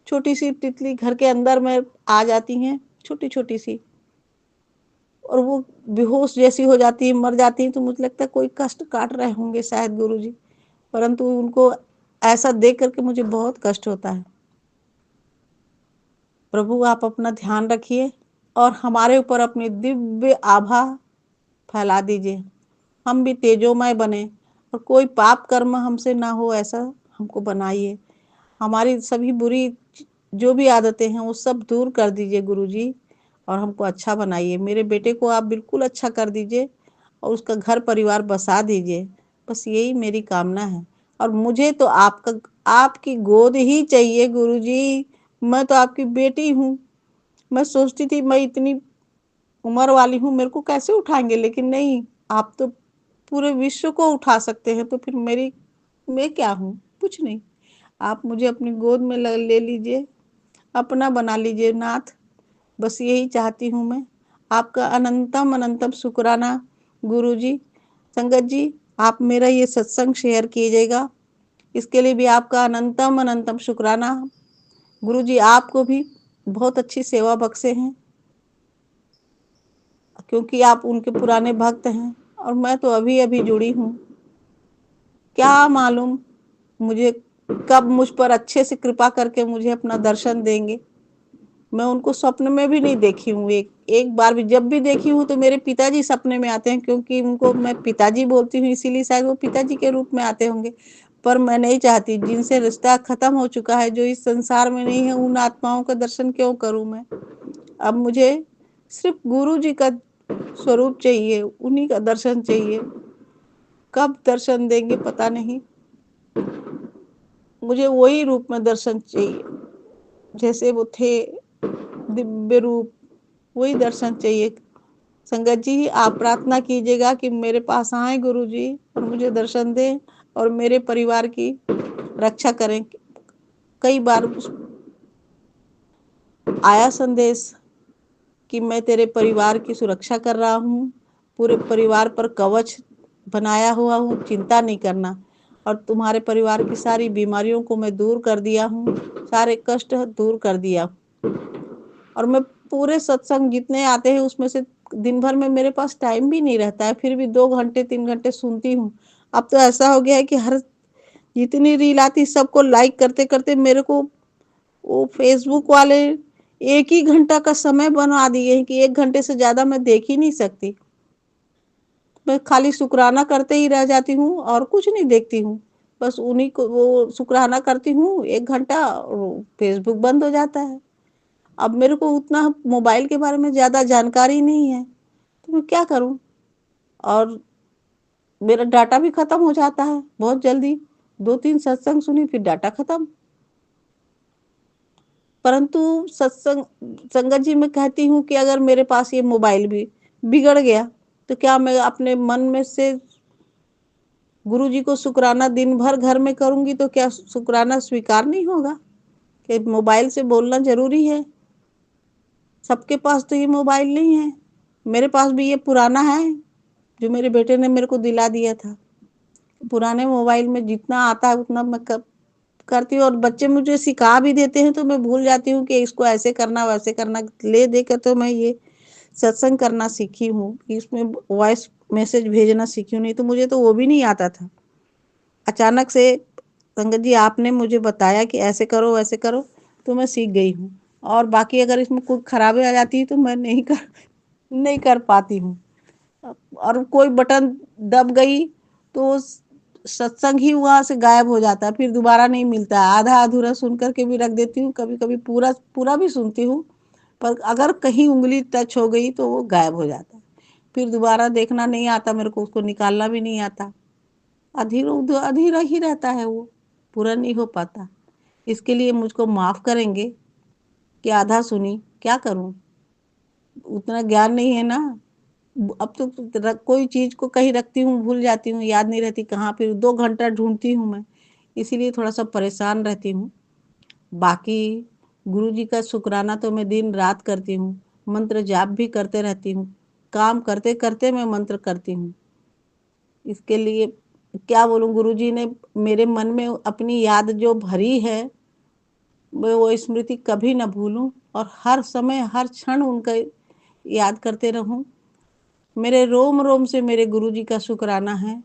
छोटी सी तितली घर के अंदर में आ जाती हैं, छोटी छोटी सी, और वो बेहोश जैसी हो जाती है, मर जाती है, तो मुझे लगता है कोई कष्ट काट रहे होंगे शायद गुरुजी। परंतु उनको ऐसा देख करके मुझे बहुत कष्ट होता है। प्रभु आप अपना ध्यान रखिए और हमारे ऊपर अपनी दिव्य आभा फैला दीजिए। हम भी तेजोमय बने और कोई पाप कर्म हमसे ना हो, ऐसा हमको बनाइए। हमारी सभी बुरी जो भी आदतें हैं वो सब दूर कर दीजिए गुरुजी और हमको अच्छा बनाइए। मेरे बेटे को आप बिल्कुल अच्छा कर दीजिए और उसका घर परिवार बसा दीजिए। बस यही मेरी कामना है। और मुझे तो आपकी गोद ही चाहिए गुरुजी। मैं तो आपकी बेटी हूँ। मैं सोचती थी मैं इतनी उम्र वाली हूँ, मेरे को कैसे उठाएंगे, लेकिन नहीं, आप तो पूरे विश्व को उठा सकते हैं। तो फिर मैं क्या हूँ, कुछ नहीं। आप मुझे अपनी गोद में ले लीजिए, अपना बना लीजिए नाथ। बस यही चाहती हूँ मैं। आपका अनंतम अनंतम शुक्राना गुरुजी। संगत जी आप मेरा ये सत्संग शेयर कीजिएगा, इसके लिए भी आपका अनंतम अनंतम शुक्राना। गुरुजी आपको भी बहुत अच्छी सेवा बख्शे हैं, क्योंकि आप उनके पुराने भक्त हैं और मैं तो अभी अभी जुड़ी हूँ। क्या मालूम मुझे कब मुझ पर अच्छे से कृपा करके मुझे अपना दर्शन देंगे। मैं उनको स्वप्न में भी नहीं देखी हूँ, एक बार भी। जब भी देखी हूँ तो मेरे पिताजी सपने में आते हैं, क्योंकि उनको मैं पिताजी बोलती हूँ, इसीलिए शायद वो पिताजी के रूप में आते होंगे। पर मैं नहीं चाहती, जिनसे रिश्ता खत्म हो चुका है, जो इस संसार में नहीं है, उन आत्माओं का दर्शन क्यों करूँ मैं। अब मुझे सिर्फ गुरु जी का स्वरूप चाहिए, उन्हीं का दर्शन चाहिए। कब दर्शन देंगे पता नहीं, मुझे वही रूप में दर्शन चाहिए जैसे वो थे, दिव्य रूप, वही दर्शन चाहिए। संगत जी आप प्रार्थना कीजिएगा कि मेरे पास आए गुरु जी और मुझे दर्शन दें और मेरे परिवार की रक्षा करें। कई बार आया संदेश कि मैं तेरे परिवार की सुरक्षा कर रहा हूँ, पूरे परिवार पर कवच बनाया हुआ हूँ, चिंता नहीं करना। और तुम्हारे परिवार की सारी बीमारियों को मैं दूर कर दिया हूँ, सारे कष्ट दूर कर दिया। और मैं पूरे सत्संग जितने आते हैं उसमें से दिन भर में मेरे पास टाइम भी नहीं रहता है, फिर भी 2 घंटे 3 घंटे सुनती हूँ। अब तो ऐसा हो गया है कि हर जितनी रील आती सबको लाइक करते करते मेरे को वो फेसबुक वाले 1 ही घंटा का समय बना दिए हैं कि 1 घंटे से ज़्यादा मैं देख ही नहीं सकती। मैं खाली शुक्राना करते ही रह जाती हूँ और कुछ नहीं देखती हूँ। बस उन्हीं को वो शुक्राना करती हूँ 1 घंटा और फेसबुक बंद हो जाता है। अब मेरे को उतना मोबाइल के बारे में ज़्यादा जानकारी नहीं है, तो मैं क्या करूँ? और मेरा डाटा भी ख़त्म हो जाता है बहुत जल्दी। 2-3 सत्संग सुनी फिर डाटा ख़त्म। परंतु सत्संग संगत जी मैं कहती हूँ कि अगर मेरे पास ये मोबाइल भी बिगड़ गया तो क्या मैं अपने मन में से गुरु जी को शुक्राना दिन भर घर में करूँगी तो क्या शुक्राना स्वीकार नहीं होगा कि मोबाइल से बोलना ज़रूरी है? सबके पास तो ये मोबाइल नहीं है। मेरे पास भी ये पुराना है जो मेरे बेटे ने मेरे को दिला दिया था। पुराने मोबाइल में जितना आता है उतना मैं करती हूँ और बच्चे मुझे सिखा भी देते हैं तो मैं भूल जाती हूँ कि इसको ऐसे करना वैसे करना। ले देकर तो मैं ये सत्संग करना सीखी हूँ कि इसमें वॉइस मैसेज भेजना सीखी हूँ, नहीं तो मुझे तो वो भी नहीं आता था। अचानक से संगत जी आपने मुझे बताया कि ऐसे करो वैसे करो तो मैं सीख गई हूँ। और बाकी अगर इसमें कोई खराबी आ जाती है तो मैं नहीं कर पाती हूँ। और कोई बटन दब गई तो सत्संग ही वहाँ से गायब हो जाता है, फिर दोबारा नहीं मिलता है। आधा अधूरा सुन करके भी रख देती हूँ, कभी कभी पूरा पूरा भी सुनती हूँ, पर अगर कहीं उंगली टच हो गई तो वो गायब हो जाता है। फिर दोबारा देखना नहीं आता मेरे को, उसको निकालना भी नहीं आता। अधीरा अधीरा ही रहता है, वो पूरा नहीं हो पाता। इसके लिए मुझको माफ़ करेंगे कि आधा सुनी, क्या करूँ? उतना ज्ञान नहीं है ना। अब तो कोई चीज़ को कहीं रखती हूँ भूल जाती हूँ, याद नहीं रहती कहाँ, फिर 2 घंटा ढूंढती हूँ मैं, इसीलिए थोड़ा सा परेशान रहती हूँ। बाकी गुरु जी का शुक्राना तो मैं दिन रात करती हूँ, मंत्र जाप भी करते रहती हूँ, काम करते करते मैं मंत्र करती हूँ। इसके लिए क्या बोलूँ, गुरु जी ने मेरे मन में अपनी याद जो भरी है मैं वो स्मृति कभी ना भूलूं और हर समय हर क्षण उनका याद करते रहूं। मेरे रोम रोम से मेरे गुरु जी का शुक्राना है।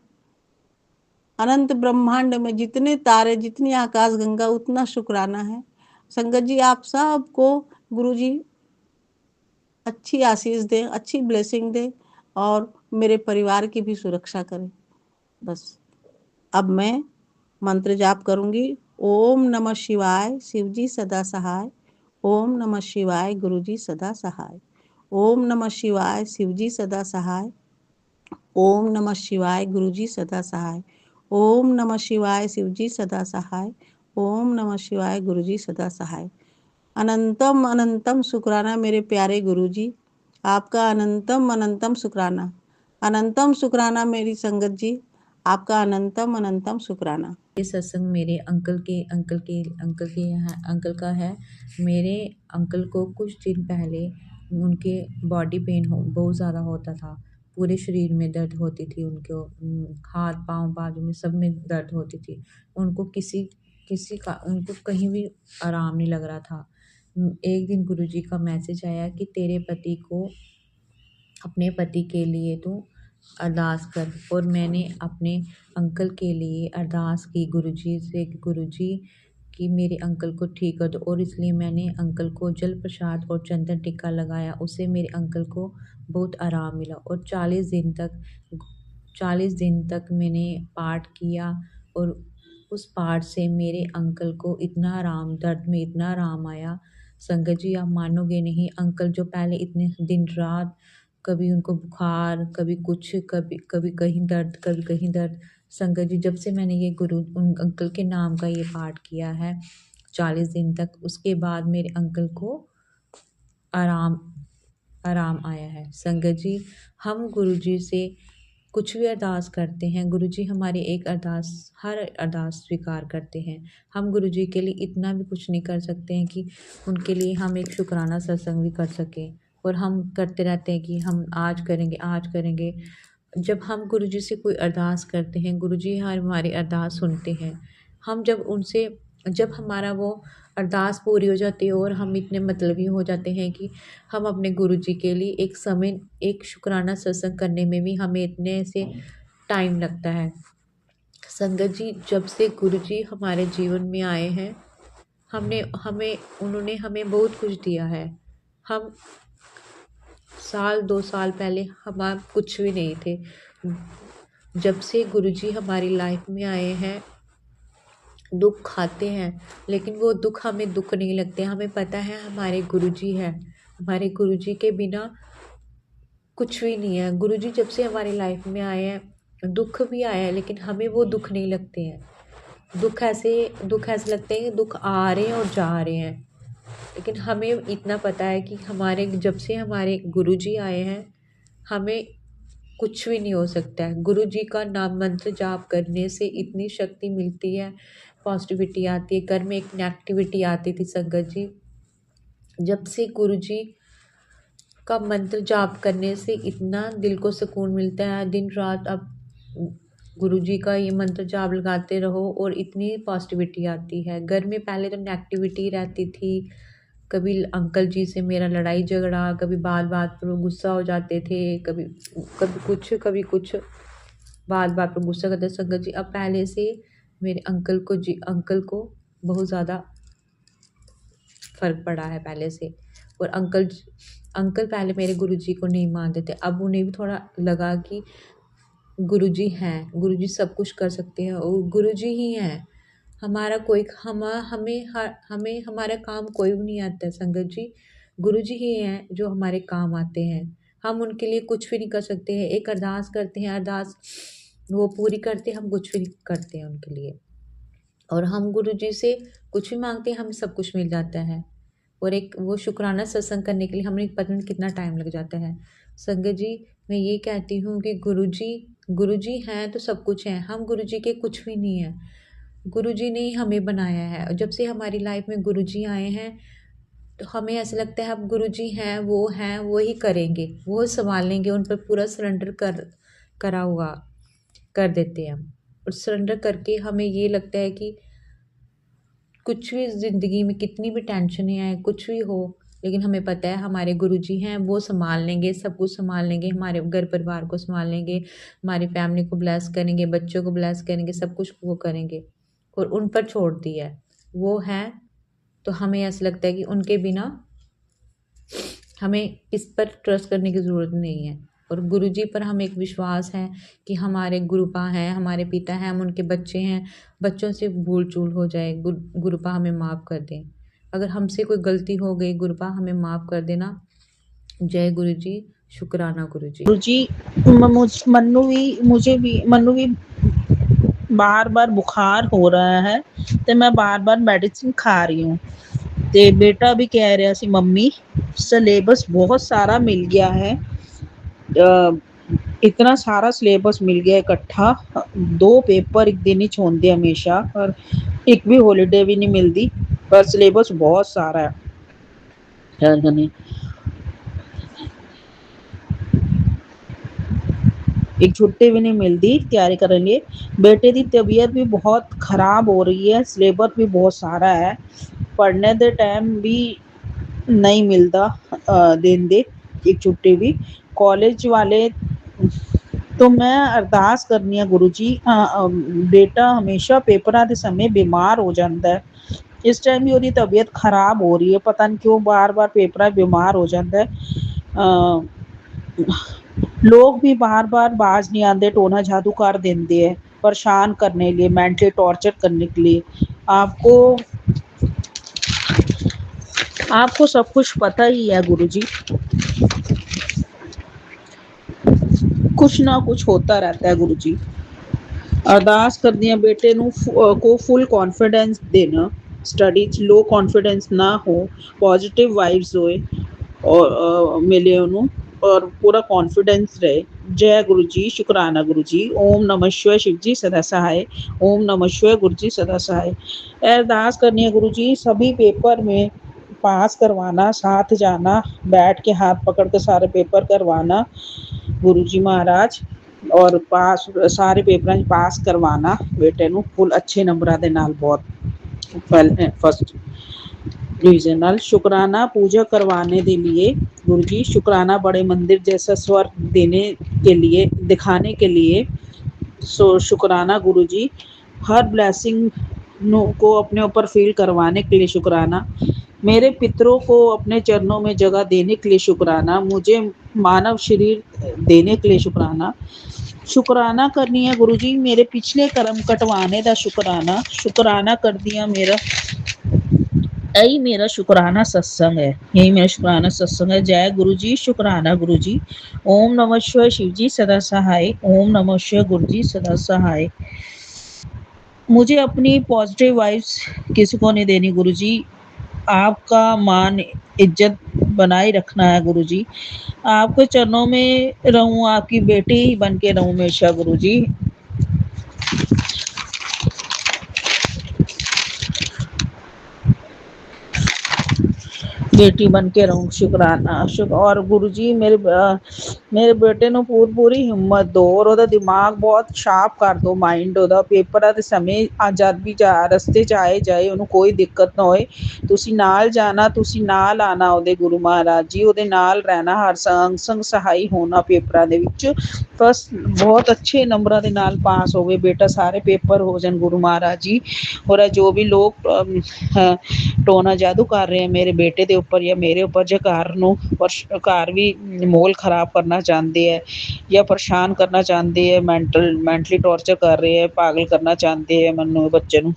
अनंत ब्रह्मांड में जितने तारे जितनी आकाश गंगा उतना शुक्राना है। संगत जी आप सबको गुरु जी अच्छी आशीष दें, अच्छी ब्लेसिंग दें और मेरे परिवार की भी सुरक्षा करें। बस अब मैं मंत्र जाप करूंगी। ओम नमः शिवाय, शिवजी सदा सहाय। ओम नमः शिवाय, गुरुजी सदा सहाय। ओम नमः शिवाय, शिवजी सदा सहाय। ओम नमः शिवाय, गुरुजी सदा सहाय। ओम नमः शिवाय, शिवजी सदा सहाय। ओम नमः शिवाय, गुरुजी सदा सहाय। अनंतम अनंतम शुक्राना मेरे प्यारे गुरुजी, आपका अनंतम अनंतम शुक्राना। अनंतम शुक्राना मेरी संगत जी, आपका अनंतम अनंतम शुक्राना। ये सत्संग मेरे अंकल का है। मेरे अंकल को कुछ दिन पहले उनके बॉडी पेन बहुत ज़्यादा होता था। पूरे शरीर में दर्द होती थी, उनको हाथ पाँव बाजू में सब में दर्द होती थी। उनको उनको कहीं भी आराम नहीं लग रहा था। एक दिन गुरुजी का मैसेज आया कि तेरे पति को अपने पति के लिए तू अरदास कर। और मैंने अपने अंकल के लिए अरदास की गुरुजी से कि गुरुजी कि मेरे अंकल को ठीक कर दो। और इसलिए मैंने अंकल को जल प्रसाद और चंदन टिक्का लगाया, उससे मेरे अंकल को बहुत आराम मिला। और 40 दिन तक मैंने पाठ किया और उस पाठ से मेरे अंकल को इतना आराम, दर्द में इतना आराम आया। संगत जी आप मानोगे नहीं, अंकल जो पहले इतने दिन रात कभी उनको बुखार, कभी कुछ, कभी कहीं दर्द, कभी कहीं दर्द। संगत जी जब से मैंने ये उन अंकल के नाम का ये पाठ किया है 40 दिन तक, उसके बाद मेरे अंकल को आराम आया है। संगत जी हम गुरुजी से कुछ भी अरदास करते हैं, गुरुजी हमारी हर अरदास स्वीकार करते हैं। हम गुरुजी के लिए इतना भी कुछ नहीं कर सकते हैं कि उनके लिए हम एक शुक्राना सत्संग भी कर सकें। और हम करते रहते हैं कि हम आज करेंगे जब हम गुरुजी से कोई अरदास करते हैं, गुरुजी हमारी अरदास सुनते हैं। हम जब हमारा वो अरदास पूरी हो जाती है और हम इतने मतलबी हो जाते हैं कि हम अपने गुरुजी के लिए एक शुक्राना सत्संग करने में भी हमें इतने से टाइम लगता है। संगत जी, जब से गुरुजी हमारे जीवन में आए हैं, उन्होंने हमें बहुत कुछ दिया है। हम 2 साल पहले हम कुछ भी नहीं थे। जब से गुरुजी हमारी लाइफ में आए हैं, दुख आते हैं, लेकिन वो दुख हमें दुख नहीं लगते। हमें पता है हमारे गुरुजी हैं, हमारे गुरुजी के बिना कुछ भी नहीं है। गुरुजी जब से हमारी लाइफ में आए हैं, दुख भी आया है, लेकिन हमें वो दुख नहीं लगते हैं। दुख ऐसे लगते हैं कि दुख आ रहे हैं और जा रहे हैं, लेकिन हमें इतना पता है कि जब से हमारे गुरुजी आए हैं, हमें कुछ भी नहीं हो सकता है। गुरुजी का नाम मंत्र जाप करने से इतनी शक्ति मिलती है, पॉजिटिविटी आती है। घर में एक नेगेटिविटी आती थी संगत जी, जब से गुरुजी का मंत्र जाप करने से इतना दिल को सुकून मिलता है। दिन रात अब गुरुजी का ये मंत्र जाप लगाते रहो और इतनी पॉजिटिविटी आती है। घर में पहले तो नेगेटिविटी रहती थी, कभी अंकल जी से मेरा लड़ाई झगड़ा, कभी बात पर गुस्सा हो जाते थे, कभी कुछ बात पर गुस्सा करते संगत जी। अब पहले से मेरे अंकल को बहुत ज़्यादा फ़र्क पड़ा है पहले से। और अंकल पहले मेरे गुरुजी को नहीं मानते थे, अब उन्हें भी थोड़ा लगा कि गुरुजी हैं, गुरुजी सब कुछ कर सकते हैं और गुरुजी ही हैं। हमारा काम कोई भी नहीं आता है संगत जी, गुरुजी ही हैं जो हमारे काम आते हैं। हम उनके लिए कुछ भी नहीं कर सकते हैं। एक अरदास करते हैं, अरदास वो पूरी करते हैं, हम कुछ भी नहीं करते हैं उनके लिए। और हम गुरुजी से कुछ भी मांगते हैं, हमें सब कुछ मिल जाता है। और एक वो शुक्राना सत्संग करने के लिए हमें पता नहीं कितना टाइम लग जाता है। संगत जी, मैं ये कहती हूँ कि गुरुजी हैं तो सब कुछ है, हम गुरुजी के कुछ भी नहीं है। गुरुजी ने ही हमें बनाया है, और जब से हमारी लाइफ में गुरुजी आए हैं तो हमें ऐसा लगता है अब गुरुजी हैं, वो ही करेंगे, वो संभालेंगे। उन पर पूरा सरेंडर कर देते हैं हम। और सरेंडर करके हमें ये लगता है कि कुछ भी ज़िंदगी में कितनी भी टेंशनें आए, कुछ भी हो, लेकिन हमें पता है हमारे गुरुजी हैं, वो संभाल लेंगे, सब कुछ संभाल लेंगे, हमारे घर परिवार को संभाल लेंगे, हमारी फैमिली को ब्लेस करेंगे, बच्चों को ब्लेस करेंगे, सब कुछ वो करेंगे। और उन पर छोड़ दिया है, वो हैं, तो हमें ऐसा लगता है कि उनके बिना हमें इस पर ट्रस्ट करने की ज़रूरत नहीं है। और गुरुजी पर हमें एक विश्वास है कि हमारे गुरुपा हैं, हमारे पिता हैं, हम उनके बच्चे हैं। बच्चों से भूल चूल हो जाए, गुरुपा हमें माफ़ कर दें। अगर हमसे कोई गलती हो गई, गुरुपा हमें माफ़ कर देना। जय गुरुजी, शुक्राना गुरुजी। गुरुजी, मन्नू भी बार बुखार हो रहा है ते मैं बार मेडिसिन खा रही हूँ। ते बेटा भी कह रहा सी मम्मी सिलेबस बहुत सारा मिल गया है, इतना सारा सिलेबस मिल गया इकट्ठा। 2 पेपर एक दिन ही होंदे हमेशा, और एक भी हॉलीडे भी नहीं मिलती, पर सिलेबस बहुत सारा है। एक छुट्टी भी नहीं मिलती तैयारी करने लिए। बेटे की तबीयत भी बहुत खराब हो रही है, सिलेबस भी बहुत सारा है, पढ़ने दे टाइम भी नहीं मिलता देंदे एक छुट्टी भी। कॉलेज वाले तो मैं अरदास करनी है गुरुजी, बेटा हमेशा पेपरां दे समय बीमार हो जाता है। इस टाइम भी उसकी तबीयत खराब हो रही है, पता नहीं क्यों बार पेपरां बीमार हो जाता है। लोग भी बार बाज नहीं आते, टोना जादू कर देंगे है परेशान करने के लिए, मेंटली टॉर्चर करने के लिए। आपको सब कुछ पता ही है गुरुजी, कुछ ना कुछ होता रहता है गुरुजी। अरदास करनी है बेटे को फुल कॉन्फिडेंस देना, स्टडी लो कॉन्फिडेंस ना हो, पॉजिटिव वाइब्स होए और मिले उन्होंने, और पूरा कॉन्फिडेंस रहे। जय गुरु जी, शुक्राना गुरु जी। ओम नमः शिवाय, शिव जी सदा सहाय। ओम नमः शिवाय, गुरु जी सदा सहाय। अरदास करनी है गुरु जी, सभी पेपर में पास करवाना, साथ जाना, बैठ के हाथ पकड़ के सारे पेपर करवाना गुरु जी महाराज। और पास सारे पेपरां 'ਚ पास करवाना बेटे ਨੂੰ फुल अच्छे नंबरां ਦੇ ਨਾਲ बहुत फर्स्ट डिवीजन नाल। शुक्राना पूजा करवाने के लिए गुरु जी, शुक्राना बड़े मंदिर जैसा स्वर्ग देने के लिए, दिखाने के लिए, सो शुक्राना गुरु जी। हर ब्लेसिंग को अपने ऊपर फील करवाने के लिए शुक्राना। मेरे पितरों को अपने चरणों में जगह देने के लिए शुक्राना। मुझे मानव शरीर देने के लिए शुक्राना। शुक्राना करनी है गुरु जी, मेरे पिछले कर्म कटवाने का शुक्राना। शुक्राना कर दिया मेरा, यही मेरा शुक्राना सत्संग है, यही मेरा शुक्राना सत्संग है। जय गुरु जी, शुक्राना गुरु जी। ओम नमः शिवाय शिव जी सदा सहाय। ओम नमः शिवाय गुरु जी सदा सहाय। मुझे अपनी पॉजिटिव वाइब्स किसी को नहीं देनी गुरु जी। आपका मान इज्जत बनाए रखना है गुरु जी। आपके चरणों में रहूं, आपकी बेटी ही बन के रहूं हमेशा गुरु जी। बेटी बन के रहूं, शुक्राना। और गुरु जी मेरे बेटे ਨੂੰ पूरी हिम्मत दो और ਉਹਦਾ ਦਿਮਾਗ ਬਹੁਤ ਸ਼ਾਰਪ ਕਰ ਦੋ, ਮਾਈਂਡ ਉਹਦਾ ਪੇਪਰਾਂ ਦੇ ਸਮੇਂ ਜਦ ਵੀ ਰਸਤੇ 'ਚ ਆਏ ਜਾਏ ਉਹਨੂੰ ਕੋਈ ਦਿੱਕਤ ਨਾ ਹੋਏ। ਤੁਸੀਂ ਨਾਲ ਜਾਣਾ, ਤੁਸੀਂ ਨਾਲ ਆਣਾ ਉਹਦੇ ਗੁਰੂ ਮਹਾਰਾਜ ਜੀ, ਉਹਦੇ ਨਾਲ ਰਹਿਣਾ, ਹਰ ਸੰਗ ਸਹਾਈ ਹੋਣਾ ਪੇਪਰਾਂ ਦੇ ਵਿੱਚ। ਬਸ ਬਹੁਤ ਅੱਛੇ ਨੰਬਰਾਂ ਦੇ ਨਾਲ ਪਾਸ ਹੋਵੇ ਬੇਟਾ, ਸਾਰੇ ਪੇਪਰ ਹੋ ਜਾਣ ਗੁਰੂ ਮਹਾਰਾਜ ਜੀ। और जो भी लोग टोना जादू कर रहे हैं मेरे बेटे के उपर या मेरे उपर, जो घर भी माहौल खराब करना चाहते हैं या परेशान करना चाहते हैं, मैंटली टॉर्चर कर रहे हैं, पागल करना चाहते हैं मनु बच्चे नूं,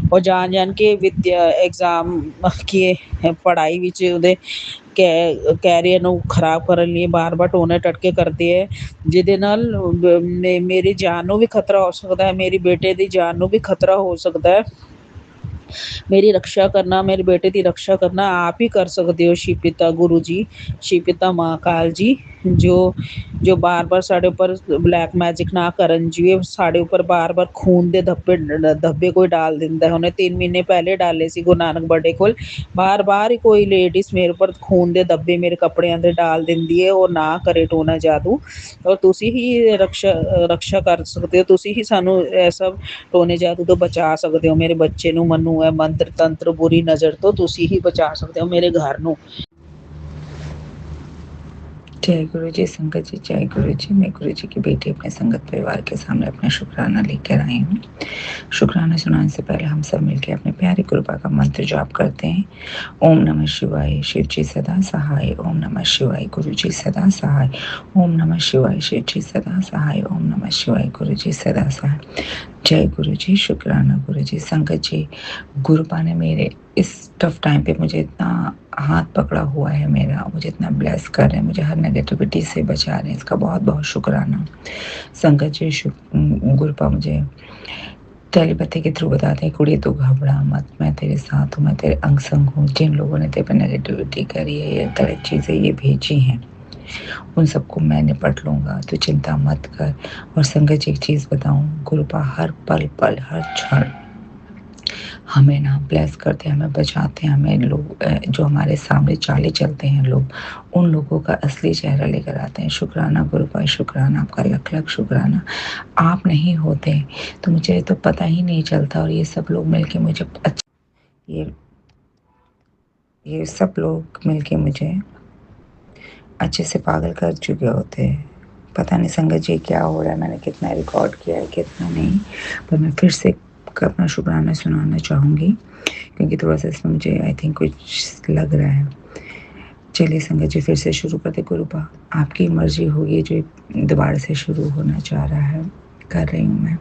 और जान के विद्या एग्जाम की पढ़ाई विच उहदे कैरियर ਨੂੰ ਖਰਾਬ ਕਰਨ ਲਈ ਬਾਰ-ਬਾਰ ਟੋਨੇ ਟਟਕੇ ਕਰਦੇ ਹੈ, ਜਿਹਦੇ ਨਾਲ ਮੇਰੀ ਜਾਨ ਨੂੰ ਵੀ ਖਤਰਾ ਹੋ ਸਕਦਾ ਹੈ, ਮੇਰੀ ਬੇਟੇ ਦੀ ਜਾਨ ਨੂੰ ਵੀ ਖਤਰਾ ਹੋ ਸਕਦਾ ਹੈ। मेरी रक्षा करना, मेरे बेटे की रक्षा करना आप ही कर सकते हो शिव पिता गुरु जी, शिव पिता महाकाल जी, जो बार बार साढ़े उपर ब्लैक मैजिक ना करन जी, साढ़े उपर बार बार खून के धब्बे कोई डाल दिंदा है। उन्हें 3 महीने पहले डाले सी गुरु नानक बड़े कोल, बार बार ही कोई लेडीज मेरे उपर खून के धब्बे मेरे कपड़ियां दे डाल दिंदी है। और ना करे टोना जादू, और तुसी ही रक्षा कर सकते हो, तुसी ही सानू ऐसा टोने जादू तो बचा सकते हो। मेरे बच्चे नू मनु है मंत्र तंत्र बुरी नज़र तो तुसी ही बचा सकते हो मेरे घर नू। जय गुरु जी, संगत जी जय गुरु जी। मैं गुरु जी की बेटी अपने संगत परिवार के सामने अपना शुक्राना लेकर आई हूँ। शुक्राना सुनाने से पहले हम सब मिलकर अपने प्यारे गुरुपा का मंत्र जाप करते हैं। ओम नमः शिवाय शिव जी सदा सहाय। ओम नमः शिवाय गुरु जी सदा सहाय। ओम नमः शिवाय शिव जी सदा सहाय। ओम नमः शिवाय गुरु जी सदा सहाय। जय गुरु जी, शुक्राना गुरु जी। संगत जी, गुरुपा ने मेरे इस टफ टाइम पे मुझे इतना हाथ पकड़ा हुआ है मेरा, मुझे इतना ब्लेस कर रहे हैं, मुझे हर नेगेटिविटी से बचा रहे हैं, इसका बहुत बहुत शुक्राना। संगत जी, गुरुपा मुझे टेलीपैथी के थ्रू बताते हैं, कुड़ी तो घबरा मत, मैं तेरे साथ हूँ, मैं तेरे अंग संग हूँ। जिन लोगों ने तेरे पर नेगेटिविटी करी है या गलत चीज़ें ये भेजी हैं, उन सबको मैं निपट लूँगा, तो चिंता मत कर। और संगत जी, एक चीज़ बताऊँ, गुरुपा हर पल पल हर क्षण हमें ना ब्लेस करते हैं, हमें बचाते हैं। हमें लोग जो हमारे सामने चाले चलते हैं लोग, उन लोगों का असली चेहरा लेकर आते हैं। शुक्राना गुरुपा, शुक्राना, आपका लख लख शुक्राना। आप नहीं होते तो मुझे तो पता ही नहीं चलता, और ये सब लोग मिलके मुझे ये सब लोग मिलके मुझे अच्छे से पागल कर चुके होते हैं। पता नहीं संगत जी क्या हो रहा है, मैंने कितना रिकॉर्ड किया है कितना नहीं, पर मैं फिर से अपना शुक्राना सुनाना चाहूँगी, क्योंकि थोड़ा सा इसमें मुझे आई थिंक कुछ लग रहा है। चलिए संगत जी, फिर से शुरू करते। गुरुपा, आपकी मर्जी होगी, जो दोबारा से शुरू होना चाह रहा है कर रही हूँ मैं।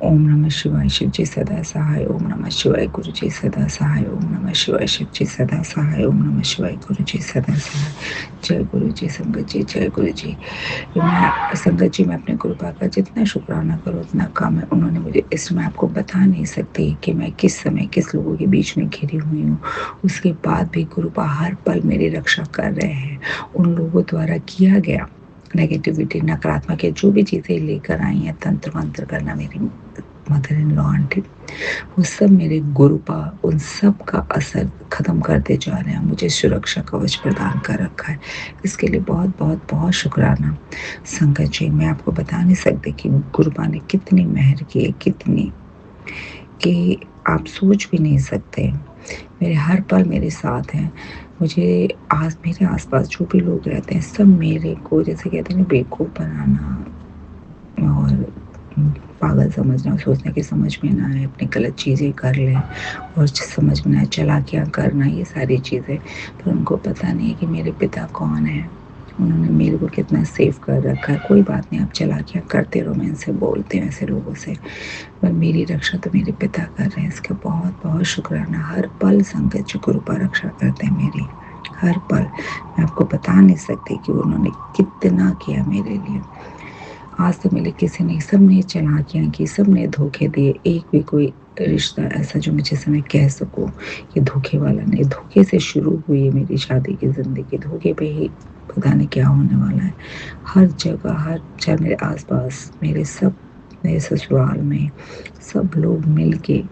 ओम नमः शिवाय शिव जी सदा सहाय। ओम नमः शिवाय गुरु जी सदा सहाय। ओम नमः शिवाय शिव जी सदा सहाय। ओम नमः शिवाय गुरु जी सदा सहाय। जय गुरु जी। संगत जी जय गुरु जी। संगत जी, मैं अपने गुरुपा का जितना शुक्राना करूँ उतना कम है। उन्होंने मुझे, इसमें आपको बता नहीं सकती कि मैं किस समय किस लोगों के बीच में घिरी हुई हूँ। उसके बाद भी गुरुपा हर पल मेरी रक्षा कर रहे हैं। उन लोगों द्वारा किया गया नेगेटिविटी, नकारात्मक है, जो भी चीज़ें लेकर आई हैं, तंत्र मंत्र करना, मदर इन लॉ आंटी, वो सब मेरे गुरुपा उन सब का असर ख़त्म करते जा रहे हैं। मुझे सुरक्षा कवच प्रदान कर रखा है, इसके लिए बहुत बहुत बहुत शुक्राना संगत जी। मैं आपको बता नहीं सकती कि गुरुपा ने कितनी मेहर की है, कितनी कि आप सोच भी नहीं सकते। मेरे हर पल मेरे साथ हैं। मुझे मेरे आसपास जो भी लोग रहते हैं सब मेरे को जैसे कहते हैं ना बेवकूफ़ बनाना और पागल समझना, सोचना कि समझ में ना आए, अपनी गलत चीज़ें कर लें और समझ में ना आए चालाकियाँ करना, ये सारी चीज़ें। पर उनको पता नहीं है कि मेरे पिता कौन हैं, उन्होंने मेरे को कितना सेव कर रखा है। कोई बात नहीं, आप चालाकियाँ करते रहो, मैं इनसे बोलती हूँ ऐसे लोगों से, पर मेरी रक्षा तो मेरे पिता कर रहे हैं, इसका बहुत बहुत शुक्राना। हर पल संकट जी कृपा रक्षा करते हैं मेरी, हर पल। मैं आपको बता नहीं सकती कि उन्होंने कितना किया मेरे लिए। आज तो मेरे किसी ने, सब ने चालाकियाँ की, सब ने धोखे दिए, एक भी कोई रिश्ता ऐसा जो मुझे समय कह सकूँ कि धोखे वाला नहीं। धोखे से शुरू हुई है मेरी शादी की ज़िंदगी, धोखे पे ही पता नहीं क्या होने वाला है। हर जगह, हर चाहे मेरे आसपास, मेरे ससुराल में सब लोग मिल के,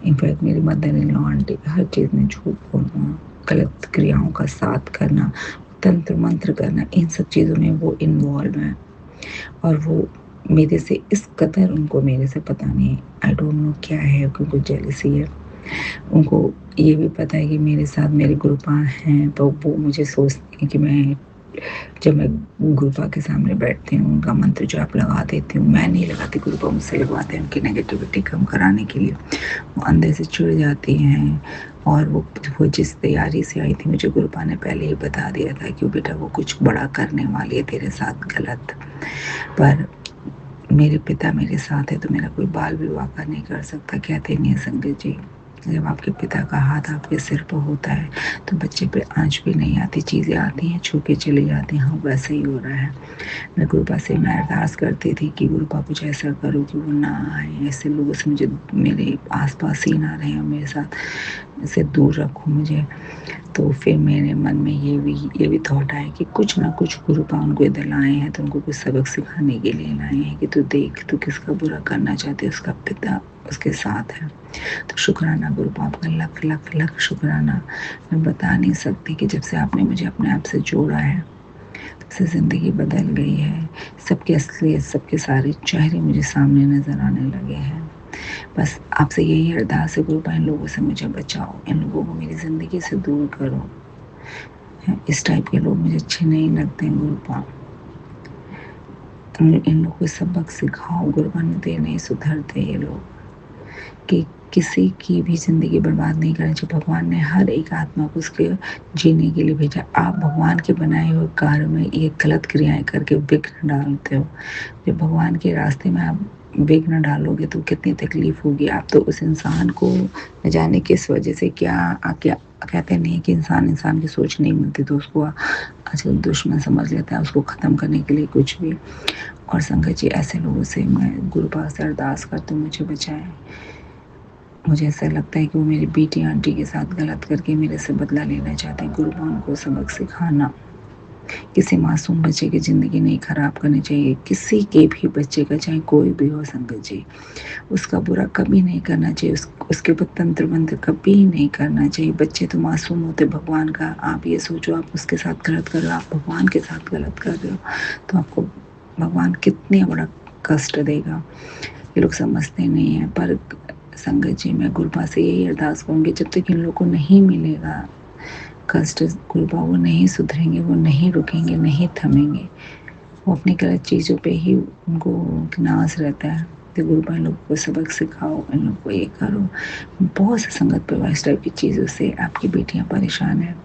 इनफैक्ट मेरी मदर इन लॉ आंटी, हर चीज़ में झूठ बोलना, गलत क्रियाओं का साथ करना, तंत्र मंत्र करना, इन सब चीज़ों में वो इन्वॉल्व हैं। और वो मेरे से इस कदर, उनको मेरे से पता नहीं, आई डोंट नो क्या है, क्योंकि जेलसी है। उनको ये भी पता है कि मेरे साथ मेरे गुरुपा हैं, तो वो मुझे सोचते हैं कि जब मैं गुरुपा के सामने बैठती हूँ, उनका मंत्र जो आप लगा देती हूँ, मैं नहीं लगाती, गुरुपा मुझसे लगवाते हैं उनकी नेगेटिविटी कम कराने के लिए। वो अंदर से चिढ़ जाती हैं और वो जिस तैयारी से आई थी, मुझे गुरुपा ने पहले ही बता दिया था कि बेटा वो कुछ बड़ा करने वाली है तेरे साथ गलत। पर मेरे पिता मेरे साथ है तो मेरा कोई बाल विवाह का नहीं कर सकता। कहते नहीं है संगत जी, जब आपके पिता का हाथ आपके सिर पर होता है तो बच्चे पे आँच भी नहीं आती, चीज़ें आती हैं छू के चली जाती हैं। हाँ, वैसे ही हो रहा है। मैं गुरुपा से मैं अरदास करती थी कि गुरुपा कुछ ऐसा करो कि वो ना आए, ऐसे लोगों से मुझे, मेरे आसपास ही ना रहे और मेरे साथ से दूर रखो मुझे। तो फिर मेरे मन में ये भी थॉट आया कि कुछ ना कुछ गुरुपा उनको इधर लाए हैं, तो उनको कुछ सबक सिखाने के लिए लाए हैं कि तू देख, तू किसका बुरा करना चाहते है, उसका पिता उसके साथ है। तो शुक्राना गुरुपा, आपका लख लख लख शुक्राना। मैं बता नहीं सकती कि जब से आपने मुझे अपने आप से जोड़ा है तब से ज़िंदगी बदल गई है। सबके असलियत, सबके सारे चेहरे मुझे सामने नज़र आने लगे हैं। बस आपसे यही अरदास है गुरुपा, इन लोगों से मुझे बचाओ, इन लोगों को मेरी ज़िंदगी से दूर करो। इस टाइप के लोग मुझे अच्छे नहीं लगते हैं गुरुपा। इन लोगों को सबक सिखाओ गुरुपा, नहीं सुधरते ये लोग कि किसी की भी ज़िंदगी बर्बाद नहीं करनी चाहिए। भगवान ने हर एक आत्मा को उसके जीने के लिए भेजा। आप भगवान के बनाए हुए कार्य में ये गलत क्रियाएं करके विघ्न डालते हो। जब भगवान के रास्ते में आप विघ्न डालोगे तो कितनी तकलीफ होगी। आप तो उस इंसान को न जाने किस वजह से क्या कहते नहीं कि इंसान की सोच नहीं मिलती तो उसको आजकल दुश्मन समझ लेता है, उसको ख़त्म करने के लिए कुछ भी। और संगत जी, ऐसे लोगों से मैं गुरुपा से अरदास करती हूँ मुझे बचाएं। मुझे ऐसा लगता है कि वो मेरी बेटी आंटी के साथ गलत करके मेरे से बदला लेना चाहते हैं। गुरुपा उनको सबक सिखाना, किसी मासूम बच्चे की ज़िंदगी नहीं ख़राब करनी चाहिए, किसी के भी बच्चे का, चाहे कोई भी हो संगत जी, उसका बुरा कभी नहीं करना चाहिए, उसके ऊपर तंत्र मंत्र कभी नहीं करना चाहिए। बच्चे तो मासूम होते भगवान का। आप ये सोचो, आप उसके साथ गलत कर रहे हो, आप भगवान के साथ गलत कर रहे हो, तो आपको भगवान कितने बड़ा कष्ट देगा, ये लोग समझते नहीं हैं। पर संगत जी, मैं गुरुपा से यही अरदास करूँगी, जब तक इन लोगों को नहीं मिलेगा कष्ट, गुरुपा वो नहीं सुधरेंगे, वो नहीं रुकेंगे, नहीं थमेंगे, वो अपनी गलत चीज़ों पे ही उनको नाज रहता है। तो गुरुपा इन लोगों को सबक सिखाओ, इन लोगों को ये करो। बहुत से संगत परिवार इस टाइप की चीज़ों से आपकी बेटियाँ परेशान हैं,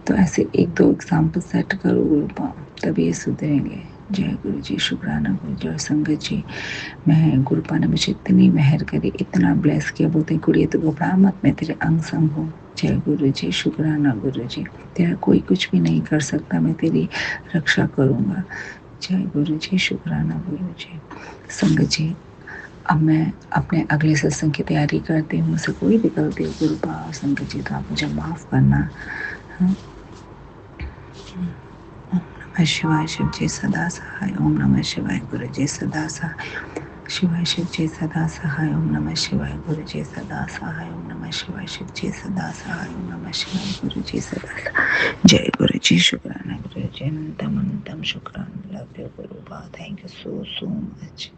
तो ऐसे 1-2 एग्जाम्पल सेट करो गुरुपा, तभी ये सुधरेंगे। जय गुरु जी, शुक्राना गुरु जी। और संगत जी, मैं गुरुपा ने मुझे इतनी मेहर करी, इतना ब्लेस किया, बोलते कुड़िए तो घबरा मत, मैं तेरे अंग संग हूँ। जय गुरु जी, शुक्राना गुरु जी। तेरा कोई कुछ भी नहीं कर सकता, मैं तेरी रक्षा करूँगा। जय गुरु जी, शुक्राना गुरु जी। संगत जी, अब मैं अपने अगले सत्संग की तैयारी करती हूँ। मुझसे कोई भी गलती हो गुरुपा और संगत जी तो आप मुझे माफ़ करना। हाँ, ओम नमः शिवाय, शिव जी सदा सहाय। ओम नमः शिवाय, गुरु जी सदा सहाय। शिवाय शिव जी सदा सहाय ओम नमः शिवाय गुरु जी सदा सहाय ओम नमः शिवाय शिव जी सदा सहाय ओम नमः शिवाय गुरु जी सदा सहाय जय गुरु जी शुक्राना गुरु जी अनंतम अनंतम शुक्राना लव यू गुरु बा थैंक यू सो मच